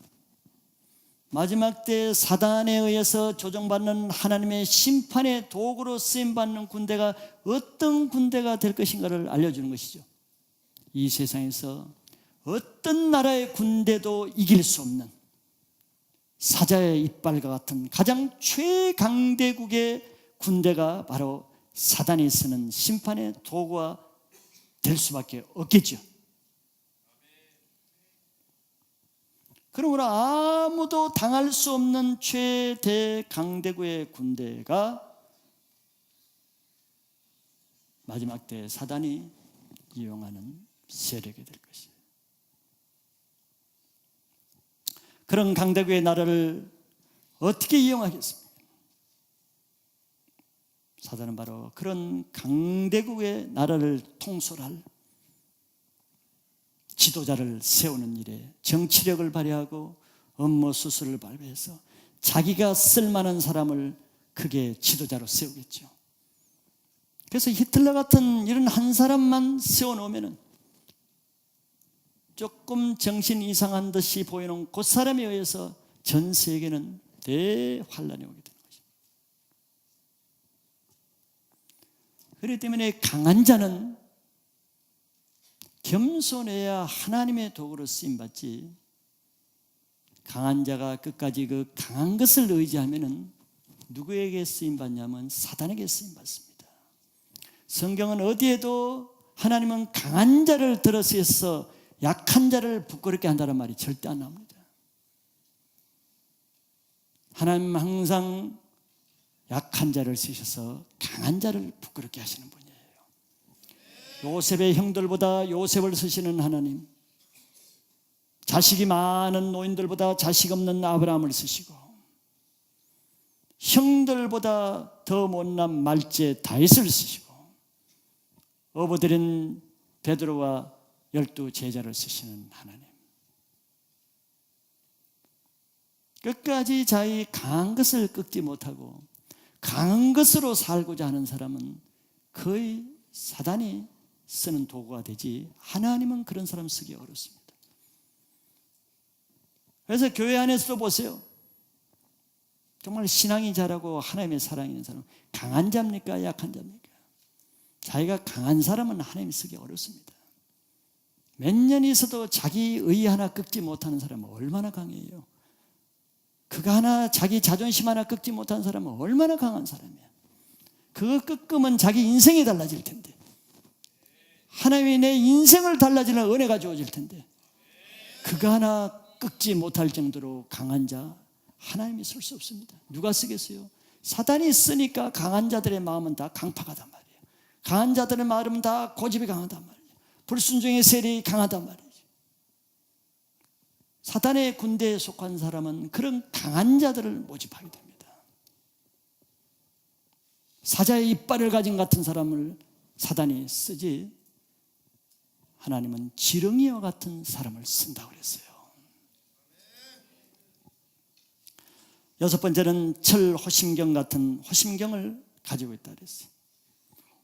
마지막 때 사단에 의해서 조정받는 하나님의 심판의 도구로 쓰임받는 군대가 어떤 군대가 될 것인가를 알려주는 것이죠. 이 세상에서 어떤 나라의 군대도 이길 수 없는 사자의 이빨과 같은 가장 최강대국의 군대가 바로 사단이 쓰는 심판의 도구가 될 수밖에 없겠죠. 그러므로 아무도 당할 수 없는 최대 강대국의 군대가 마지막 때 사단이 이용하는 세력이 될 것이에요. 그런 강대국의 나라를 어떻게 이용하겠습니까? 사단은 바로 그런 강대국의 나라를 통솔할 지도자를 세우는 일에 정치력을 발휘하고 업무 수술을 발휘해서 자기가 쓸만한 사람을 크게 지도자로 세우겠죠. 그래서 히틀러 같은 이런 한 사람만 세워놓으면 조금 정신 이상한 듯이 보이는 그 사람에 의해서 전 세계는 대환란이 오게 되는 것입니다. 그렇기 때문에 강한 자는 겸손해야 하나님의 도구로 쓰임받지, 강한 자가 끝까지 그 강한 것을 의지하면 누구에게 쓰임받냐면 사단에게 쓰임받습니다. 성경은 어디에도 하나님은 강한 자를 들어서서 약한 자를 부끄럽게 한다는 말이 절대 안 나옵니다. 하나님은 항상 약한 자를 쓰셔서 강한 자를 부끄럽게 하시는 분이에요. 요셉의 형들보다 요셉을 쓰시는 하나님, 자식이 많은 노인들보다 자식 없는 아브라함을 쓰시고, 형들보다 더 못난 말제 다윗을 쓰시고, 어부들인 베드로와 12 제자를 쓰시는 하나님, 끝까지 자기 강한 것을 꺾지 못하고 강한 것으로 살고자 하는 사람은 거의 사단이 쓰는 도구가 되지, 하나님은 그런 사람 쓰기 어렵습니다. 그래서 교회 안에서도 보세요. 정말 신앙이 잘하고 하나님의 사랑이 있는 사람, 강한 자입니까? 약한 자입니까? 자기가 강한 사람은 하나님 쓰기 어렵습니다. 몇 년이 있어도 자기 의 하나 꺾지 못하는 사람은 얼마나 강해요? 그가 하나 자기 자존심 하나 꺾지 못하는 사람은 얼마나 강한 사람이야? 그거 꺾으면 자기 인생이 달라질 텐데, 하나님이 내 인생을 달라지는 은혜가 주어질 텐데, 그거 하나 꺾지 못할 정도로 강한 자 하나님이 쓸 수 없습니다. 누가 쓰겠어요? 사단이 쓰니까 강한 자들의 마음은 다 강팍하단 말이에요. 강한 자들의 마음은 다 고집이 강하단 말이에요. 불순종의 세력이 강하단 말이에요. 사단의 군대에 속한 사람은 그런 강한 자들을 모집하게 됩니다. 사자의 이빨을 가진 같은 사람을 사단이 쓰지, 하나님은 지렁이와 같은 사람을 쓴다고 그랬어요. 여섯 번째는 철호심경 같은 호심경을 가지고 있다 그랬어요.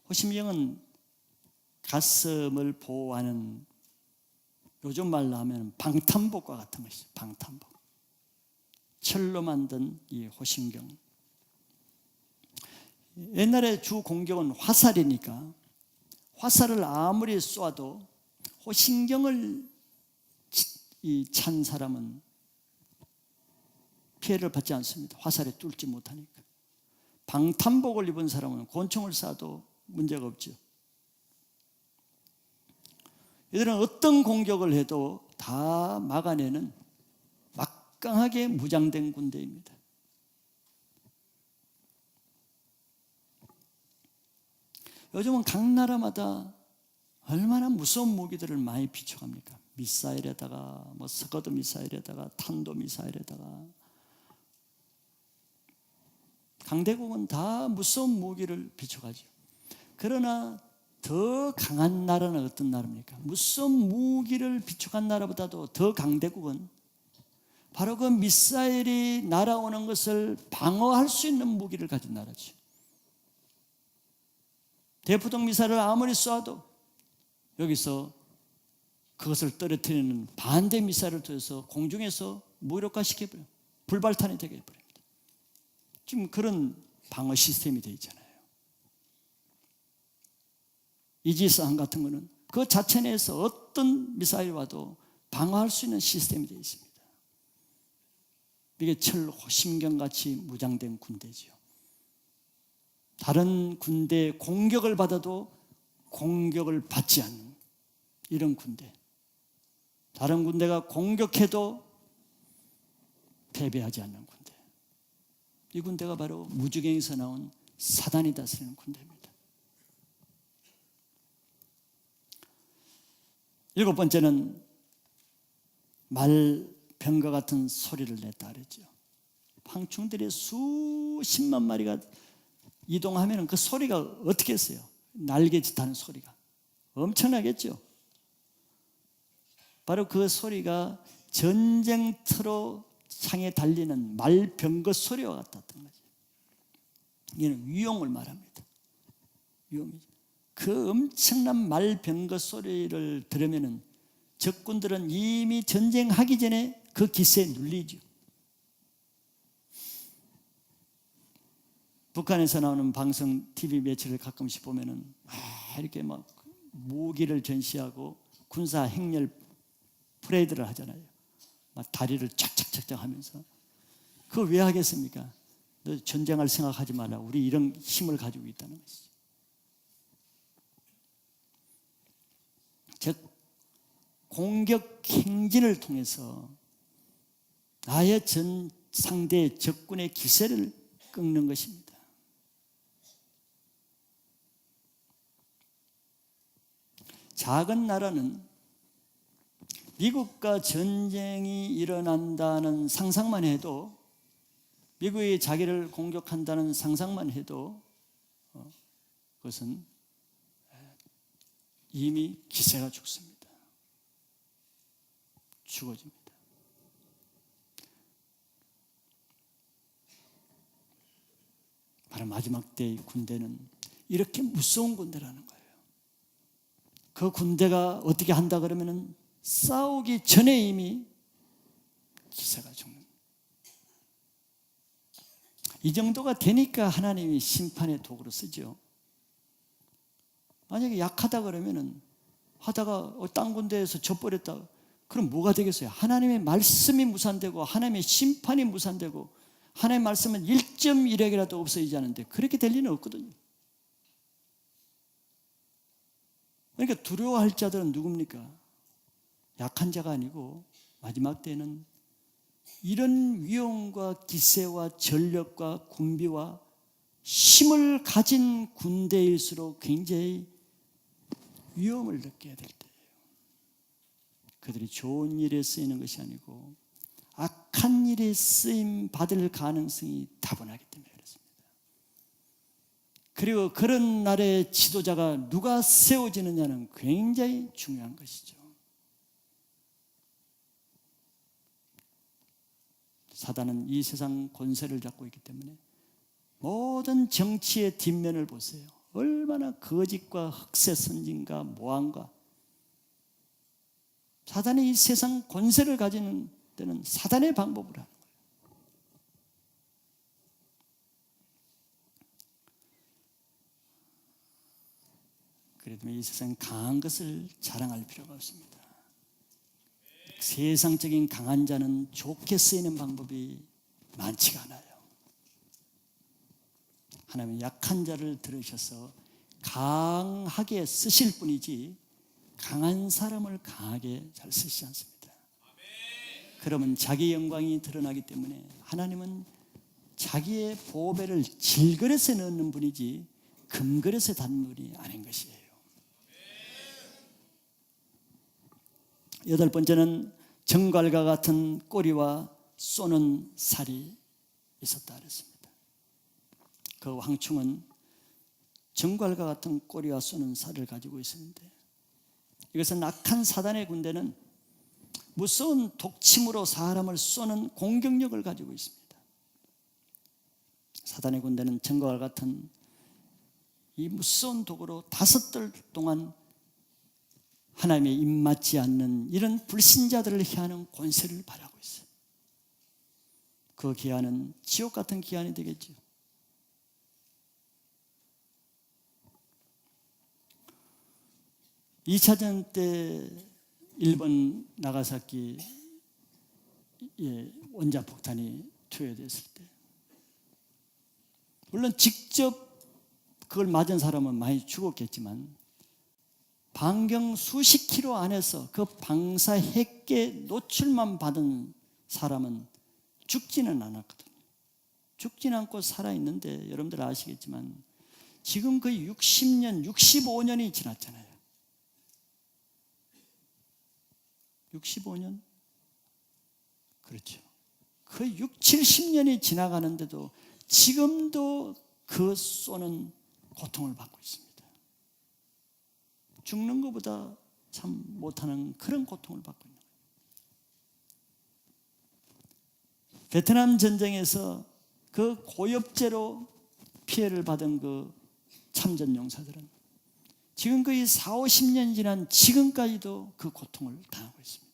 호심경은 가슴을 보호하는, 요즘 말로 하면 방탄복과 같은 것이죠. 방탄복. 철로 만든 이 호심경. 옛날에 주 공격은 화살이니까 화살을 아무리 쏴도 호심경을 찬 사람은 피해를 받지 않습니다. 화살에 뚫지 못하니까. 방탄복을 입은 사람은 권총을 쏴도 문제가 없죠. 이들은 어떤 공격을 해도 다 막아내는 막강하게 무장된 군대입니다. 요즘은 각 나라마다 얼마나 무서운 무기들을 많이 비춰갑니까? 미사일에다가 뭐 스커드 미사일에다가 탄도 미사일에다가 강대국은 다 무서운 무기를 비춰가죠. 그러나 더 강한 나라는 어떤 나라입니까? 무서운 무기를 비춰간 나라보다도 더 강대국은 바로 그 미사일이 날아오는 것을 방어할 수 있는 무기를 가진 나라죠. 대포동 미사일을 아무리 쏴도 여기서 그것을 떨어뜨리는 반대 미사일을 통해서 공중에서 무력화시켜버려요. 불발탄이 되게 해버립니다. 지금 그런 방어 시스템이 되어 있잖아요. 이지스함 같은 거는 그 자체 내에서 어떤 미사일이 와도 방어할 수 있는 시스템이 되어 있습니다. 이게 철 심경같이 무장된 군대지요. 다른 군대의 공격을 받아도 공격을 받지 않는 이런 군대. 다른 군대가 공격해도 패배하지 않는 군대. 이 군대가 바로 무주경에서 나온 사단이 다스리는 군대입니다. 7번째는 말병과 같은 소리를 냈다 그랬죠. 황충들이 수십만 마리가 이동하면 그 소리가 어떻게 했어요? 날개짓하는 소리가 엄청나겠죠. 바로 그 소리가 전쟁터로 향해 달리는 말병거 소리와 같았던 거죠. 이는 위용을 말합니다. 위용이죠. 그 엄청난 말병거 소리를 들으면 적군들은 이미 전쟁하기 전에 그 기세에 눌리죠. 북한에서 나오는 방송 TV 매체를 가끔씩 보면은 이렇게 막 무기를 전시하고 군사 행렬 프레이드를 하잖아요. 막 다리를 쫙쫙쫙쫙 하면서 그거 왜 하겠습니까? 너 전쟁할 생각하지 말라. 우리 이런 힘을 가지고 있다는 것이죠. 즉 공격 행진을 통해서 나의 상대의 적군의 기세를 꺾는 것입니다. 작은 나라는 미국과 전쟁이 일어난다는 상상만 해도, 미국이 자기를 공격한다는 상상만 해도 그것은 이미 기세가 죽습니다. 죽어집니다. 바로 마지막 때의 군대는 이렇게 무서운 군대라는 거예요. 그 군대가 어떻게 한다 그러면은 싸우기 전에 이미 기세가 죽는. 이 정도가 되니까 하나님이 심판의 도구로 쓰죠. 만약에 약하다 그러면은 하다가 딴 군대에서 져버렸다. 그럼 뭐가 되겠어요? 하나님의 말씀이 무산되고 하나님의 심판이 무산되고 하나님의 말씀은 1.1핵이라도 없어지지 않는데 그렇게 될 리는 없거든요. 그러니까 두려워할 자들은 누굽니까? 약한 자가 아니고 마지막 때는 이런 위용과 기세와 전력과 군비와 힘을 가진 군대일수록 굉장히 위험을 느껴야 될 때예요. 그들이 좋은 일에 쓰이는 것이 아니고 악한 일에 쓰임 받을 가능성이 다분하기 때문에 그렇습니다. 그리고 그런 날의 지도자가 누가 세워지느냐는 굉장히 중요한 것이죠. 사단은 이 세상 권세를 잡고 있기 때문에 모든 정치의 뒷면을 보세요. 얼마나 거짓과 흑색선진과 모함과, 사단이 이 세상 권세를 가지는 데는 사단의 방법을 하는 거예요. 그래도 이 세상 강한 것을 자랑할 필요가 없습니다. 세상적인 강한 자는 좋게 쓰이는 방법이 많지가 않아요. 하나님은 약한 자를 들으셔서 강하게 쓰실 뿐이지 강한 사람을 강하게 잘 쓰시지 않습니다. 그러면 자기 영광이 드러나기 때문에 하나님은 자기의 보배를 질그릇에 넣는 분이지 금그릇의 단물이 아닌 것이에요. 여덟 번째는 정갈과 같은 꼬리와 쏘는 살이 있었다 그랬습니다. 그 황충은 정갈과 같은 꼬리와 쏘는 살을 가지고 있었는데, 이것은 악한 사단의 군대는 무서운 독침으로 사람을 쏘는 공격력을 가지고 있습니다. 사단의 군대는 정갈과 같은 이 무서운 독으로 5달 동안 하나님의 입맞지 않는 이런 불신자들을 해하는 권세를 발휘하고 있어요. 그 기한은 지옥 같은 기한이 되겠죠. (2차전) 때 일본 나가사키 원자폭탄이 투여됐을 때, 물론 직접 그걸 맞은 사람은 많이 죽었겠지만 반경 수십 킬로 안에서 그 방사 핵계 노출만 받은 사람은 죽지는 않았거든요. 죽지는 않고 살아있는데, 여러분들 아시겠지만 지금 거의 60년, 65년이 지났잖아요. 65년? 그렇죠. 거의 6, 70년이 지나가는데도 지금도 그 쏘는 고통을 받고 있습니다. 죽는 것보다 참 못하는 그런 고통을 받고 있는 거예요. 베트남 전쟁에서 그 고엽제로 피해를 받은 그 참전 용사들은 지금 거의 4, 50년 지난 지금까지도 그 고통을 당하고 있습니다.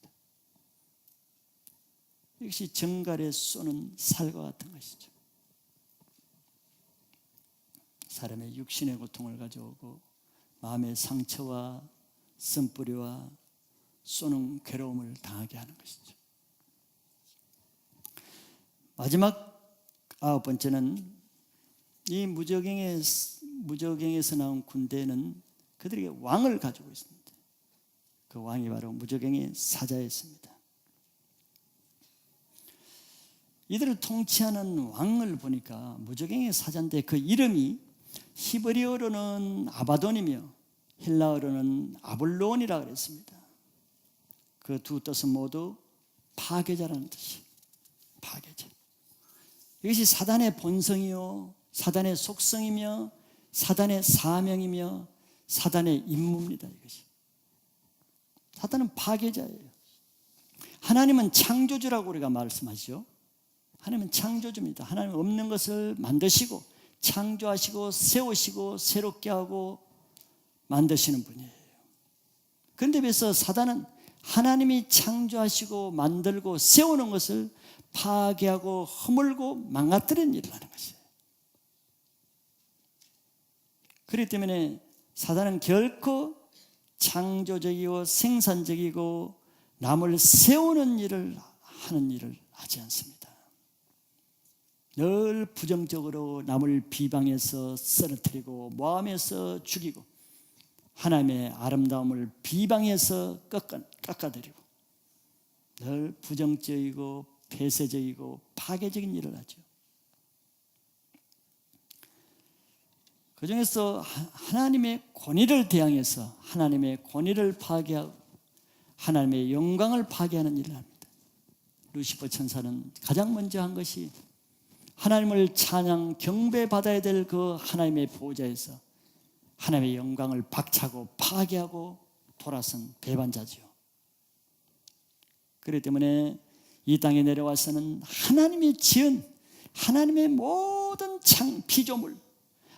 역시 정갈에 쏘는 살과 같은 것이죠. 사람의 육신의 고통을 가져오고 마음의 상처와 쓴뿌리와 쏘는 괴로움을 당하게 하는 것이죠. 마지막 9번째는 이 무저갱에서 나온 군대는 그들에게 왕을 가지고 있습니다. 그 왕이 바로 무저갱의 사자였습니다. 이들을 통치하는 왕을 보니까 무저갱의 사자인데 그 이름이 히브리어로는 아바돈이며 헬라어로는 아볼론이라고 그랬습니다. 그 두 뜻은 모두 파괴자라는 뜻이에요. 파괴자. 이것이 사단의 본성이요, 사단의 속성이며 사단의 사명이며 사단의 임무입니다. 이것이. 사단은 파괴자예요. 하나님은 창조주라고 우리가 말씀하시죠. 하나님은 창조주입니다. 하나님은 없는 것을 만드시고 창조하시고 세우시고 새롭게 하고 만드시는 분이에요. 그런데 비해서 사단은 하나님이 창조하시고 만들고 세우는 것을 파괴하고 허물고 망가뜨리는 일을 하는 것이에요. 그렇기 때문에 사단은 결코 창조적이고 생산적이고 남을 세우는 일을 하는 일을 하지 않습니다. 늘 부정적으로 남을 비방해서 쓰러뜨리고 모함해서 죽이고 하나님의 아름다움을 비방해서 깎아드리고 늘 부정적이고 폐쇄적이고 파괴적인 일을 하죠. 그 중에서 하나님의 권위를 대항해서 하나님의 권위를 파괴하고 하나님의 영광을 파괴하는 일을 합니다. 루시퍼 천사는 가장 먼저 한 것이 하나님을 찬양 경배받아야 될 그 하나님의 보좌에서 하나님의 영광을 박차고 파괴하고 돌아선 배반자지요. 그렇기 때문에 이 땅에 내려와서는 하나님이 지은 하나님의 모든 피조물,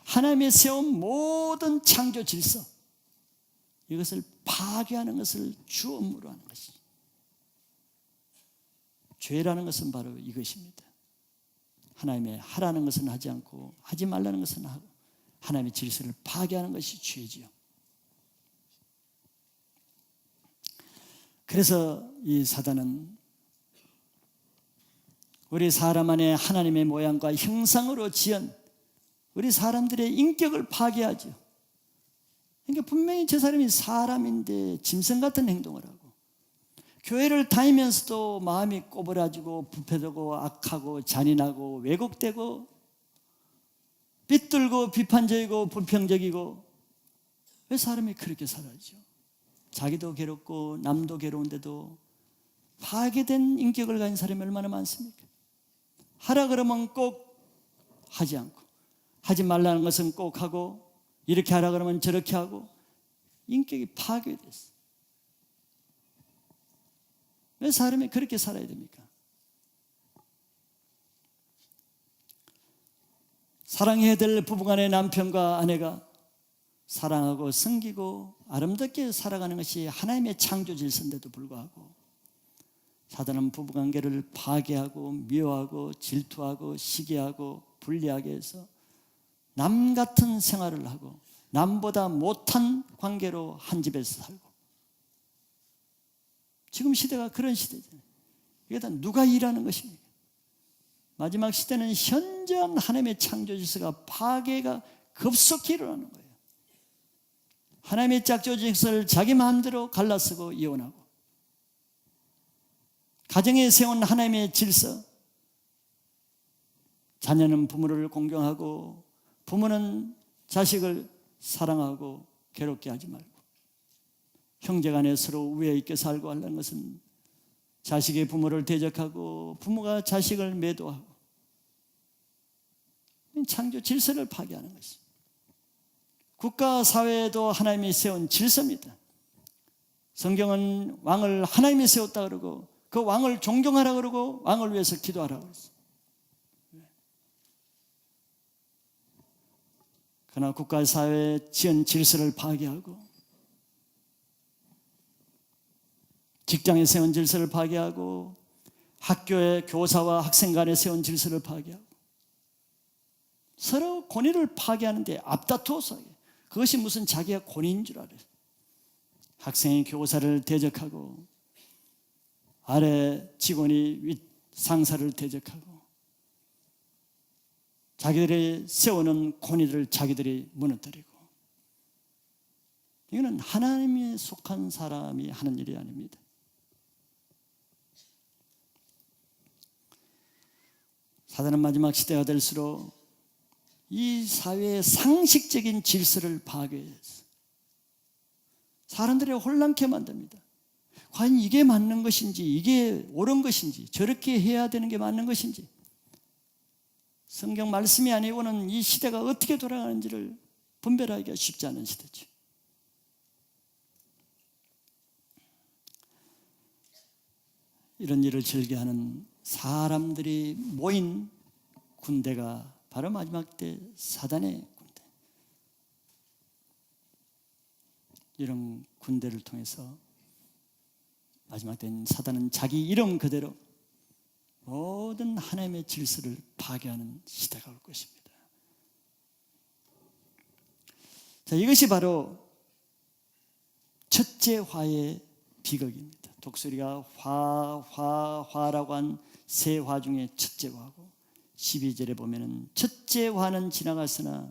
하나님의 세운 모든 창조 질서, 이것을 파괴하는 것을 주 업무로 하는 것이죠. 죄라는 것은 바로 이것입니다. 하나님의 하라는 것은 하지 않고 하지 말라는 것은 하고 하나님의 질서를 파괴하는 것이 죄지요. 그래서 이 사단은 우리 사람 안에 하나님의 모양과 형상으로 지은 우리 사람들의 인격을 파괴하죠. 그러니까 분명히 저 사람이 사람인데 짐승 같은 행동을 하고 교회를 다니면서도 마음이 꼬부라지고 부패되고 악하고 잔인하고 왜곡되고 삐뚤고 비판적이고 불평적이고 왜 사람이 그렇게 살아죠? 자기도 괴롭고 남도 괴로운데도 파괴된 인격을 가진 사람이 얼마나 많습니까? 하라 그러면 꼭 하지 않고, 하지 말라는 것은 꼭 하고, 이렇게 하라 그러면 저렇게 하고, 인격이 파괴됐어. 왜 사람이 그렇게 살아야 됩니까? 사랑해야 될 부부간의 남편과 아내가 사랑하고 섬기고 아름답게 살아가는 것이 하나님의 창조 질서인데도 불구하고 사단은 부부관계를 파괴하고 미워하고 질투하고 시기하고 불리하게 해서 남 같은 생활을 하고 남보다 못한 관계로 한 집에서 살고, 지금 시대가 그런 시대잖아요. 이게 다 누가 일하는 것입니까? 마지막 시대는 현저한 하나님의 창조 질서가 파괴가 급속히 일어나는 거예요. 하나님의 창조 질서를 자기 마음대로 갈라쓰고 이혼하고, 가정에 세운 하나님의 질서, 자녀는 부모를 공경하고 부모는 자식을 사랑하고 괴롭게 하지 말고, 형제간에 서로 우애 있게 살고 하는 것은 자식이 부모를 대적하고 부모가 자식을 매도하고 창조 질서를 파괴하는 것입니다. 국가 사회도 하나님이 세운 질서입니다. 성경은 왕을 하나님이 세웠다 그러고 그 왕을 존경하라 그러고 왕을 위해서 기도하라고 했어요. 그러나 국가 사회의 지은 질서를 파괴하고 직장에 세운 질서를 파괴하고 학교의 교사와 학생 간에 세운 질서를 파괴하고 서로 권위를 파괴하는데 앞다투어서, 그것이 무슨 자기가 권위인 줄 알아요. 학생이 교사를 대적하고 아래 직원이 윗 상사를 대적하고 자기들이 세우는 권위를 자기들이 무너뜨리고, 이거는 하나님이 속한 사람이 하는 일이 아닙니다. 사단은 마지막 시대가 될수록 이 사회의 상식적인 질서를 파괴해서 사람들이 혼란케 만듭니다. 과연 이게 맞는 것인지, 이게 옳은 것인지, 저렇게 해야 되는 게 맞는 것인지, 성경 말씀이 아니고는 이 시대가 어떻게 돌아가는지를 분별하기가 쉽지 않은 시대죠. 이런 일을 즐겨하는 사람들이 모인 군대가 바로 마지막 때 사단의 군대. 이런 군대를 통해서 마지막 때는 사단은 자기 이름 그대로 모든 하나님의 질서를 파괴하는 시대가 올 것입니다. 자, 이것이 바로 첫째 화의 비극입니다. 독수리가 화라고 한 세 화 중에 첫째 화고, 12절에 보면은 첫째 화는 지나갔으나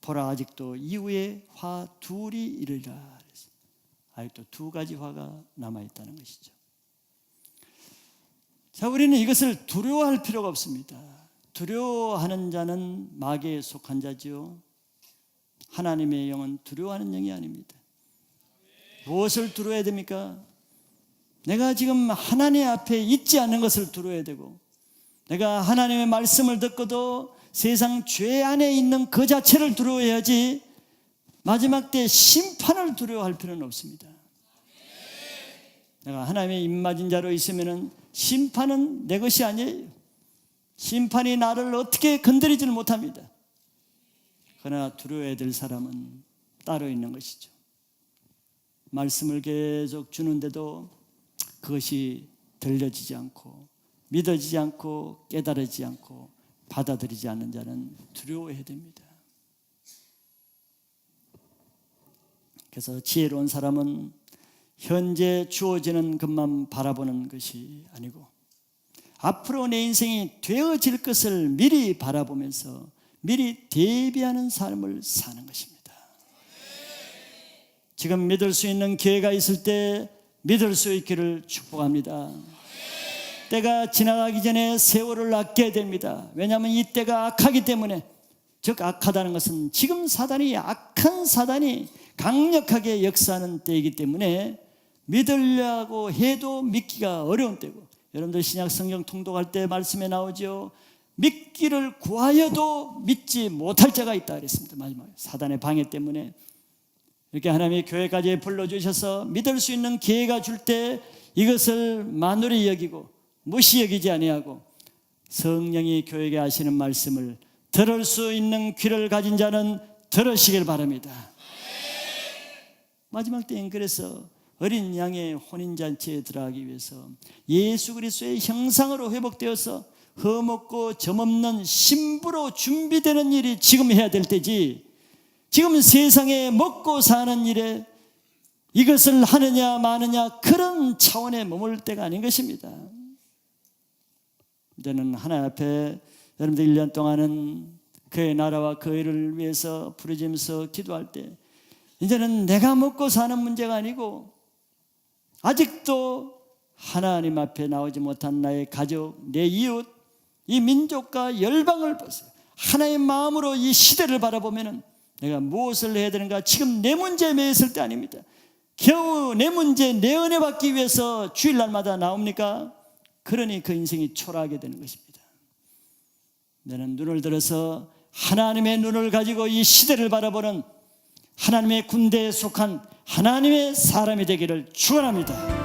보라 아직도 이후에 화 둘이 이르리라. 아직도 두 가지 화가 남아있다는 것이죠. 자, 우리는 이것을 두려워할 필요가 없습니다. 두려워하는 자는 마귀에 속한 자지요, 하나님의 영은 두려워하는 영이 아닙니다. 무엇을 두려워해야 됩니까? 내가 지금 하나님 앞에 있지 않는 것을 두려워해야 되고, 내가 하나님의 말씀을 듣고도 세상 죄 안에 있는 그 자체를 두려워해야지 마지막 때 심판을 두려워할 필요는 없습니다. 내가 하나님의 입맞은 자로 있으면 심판은 내 것이 아니에요. 심판이 나를 어떻게 건드리지를 못합니다. 그러나 두려워해야 될 사람은 따로 있는 것이죠. 말씀을 계속 주는데도 그것이 들려지지 않고 믿어지지 않고 깨달아지지 않고 받아들이지 않는 자는 두려워해야 됩니다. 그래서 지혜로운 사람은 현재 주어지는 것만 바라보는 것이 아니고 앞으로 내 인생이 되어질 것을 미리 바라보면서 미리 대비하는 삶을 사는 것입니다. 지금 믿을 수 있는 기회가 있을 때 믿을 수 있기를 축복합니다. 때가 지나가기 전에 세월을 아껴야 됩니다. 왜냐하면 이 때가 악하기 때문에 즉 악하다는 것은 지금 악한 사단이 강력하게 역사하는 때이기 때문에 믿으려고 해도 믿기가 어려운 때고, 여러분들 신약 성경 통독할 때 말씀에 나오죠. 믿기를 구하여도 믿지 못할 자가 있다 그랬습니다. 마지막에 사단의 방해 때문에. 이렇게 하나님의 교회까지 불러주셔서 믿을 수 있는 기회가 줄 때 이것을 만홀히 여기고 무시 여기지 아니하고 성령이 교회에게 하시는 말씀을 들을 수 있는 귀를 가진 자는 들으시길 바랍니다. 마지막 때엔 그래서 어린 양의 혼인잔치에 들어가기 위해서 예수 그리스도의 형상으로 회복되어서 흠없고 점없는 신부로 준비되는 일이 지금 해야 될 때지, 지금 세상에 먹고 사는 일에 이것을 하느냐 마느냐 그런 차원에 머물 때가 아닌 것입니다. 이제는 하나님 앞에 여러분들 1년 동안은 그의 나라와 그 일을 위해서 부르짖으면서 기도할 때, 이제는 내가 먹고 사는 문제가 아니고 아직도 하나님 앞에 나오지 못한 나의 가족, 내 이웃, 이 민족과 열방을 보세요. 하나의 마음으로 이 시대를 바라보면 내가 무엇을 해야 되는가, 지금 내 문제에 매여 있을 때 아닙니다. 겨우 내 문제, 내 은혜 받기 위해서 주일날마다 나옵니까? 그러니 그 인생이 초라하게 되는 것입니다. 나는 눈을 들어서 하나님의 눈을 가지고 이 시대를 바라보는 하나님의 군대에 속한 하나님의 사람이 되기를 축원합니다.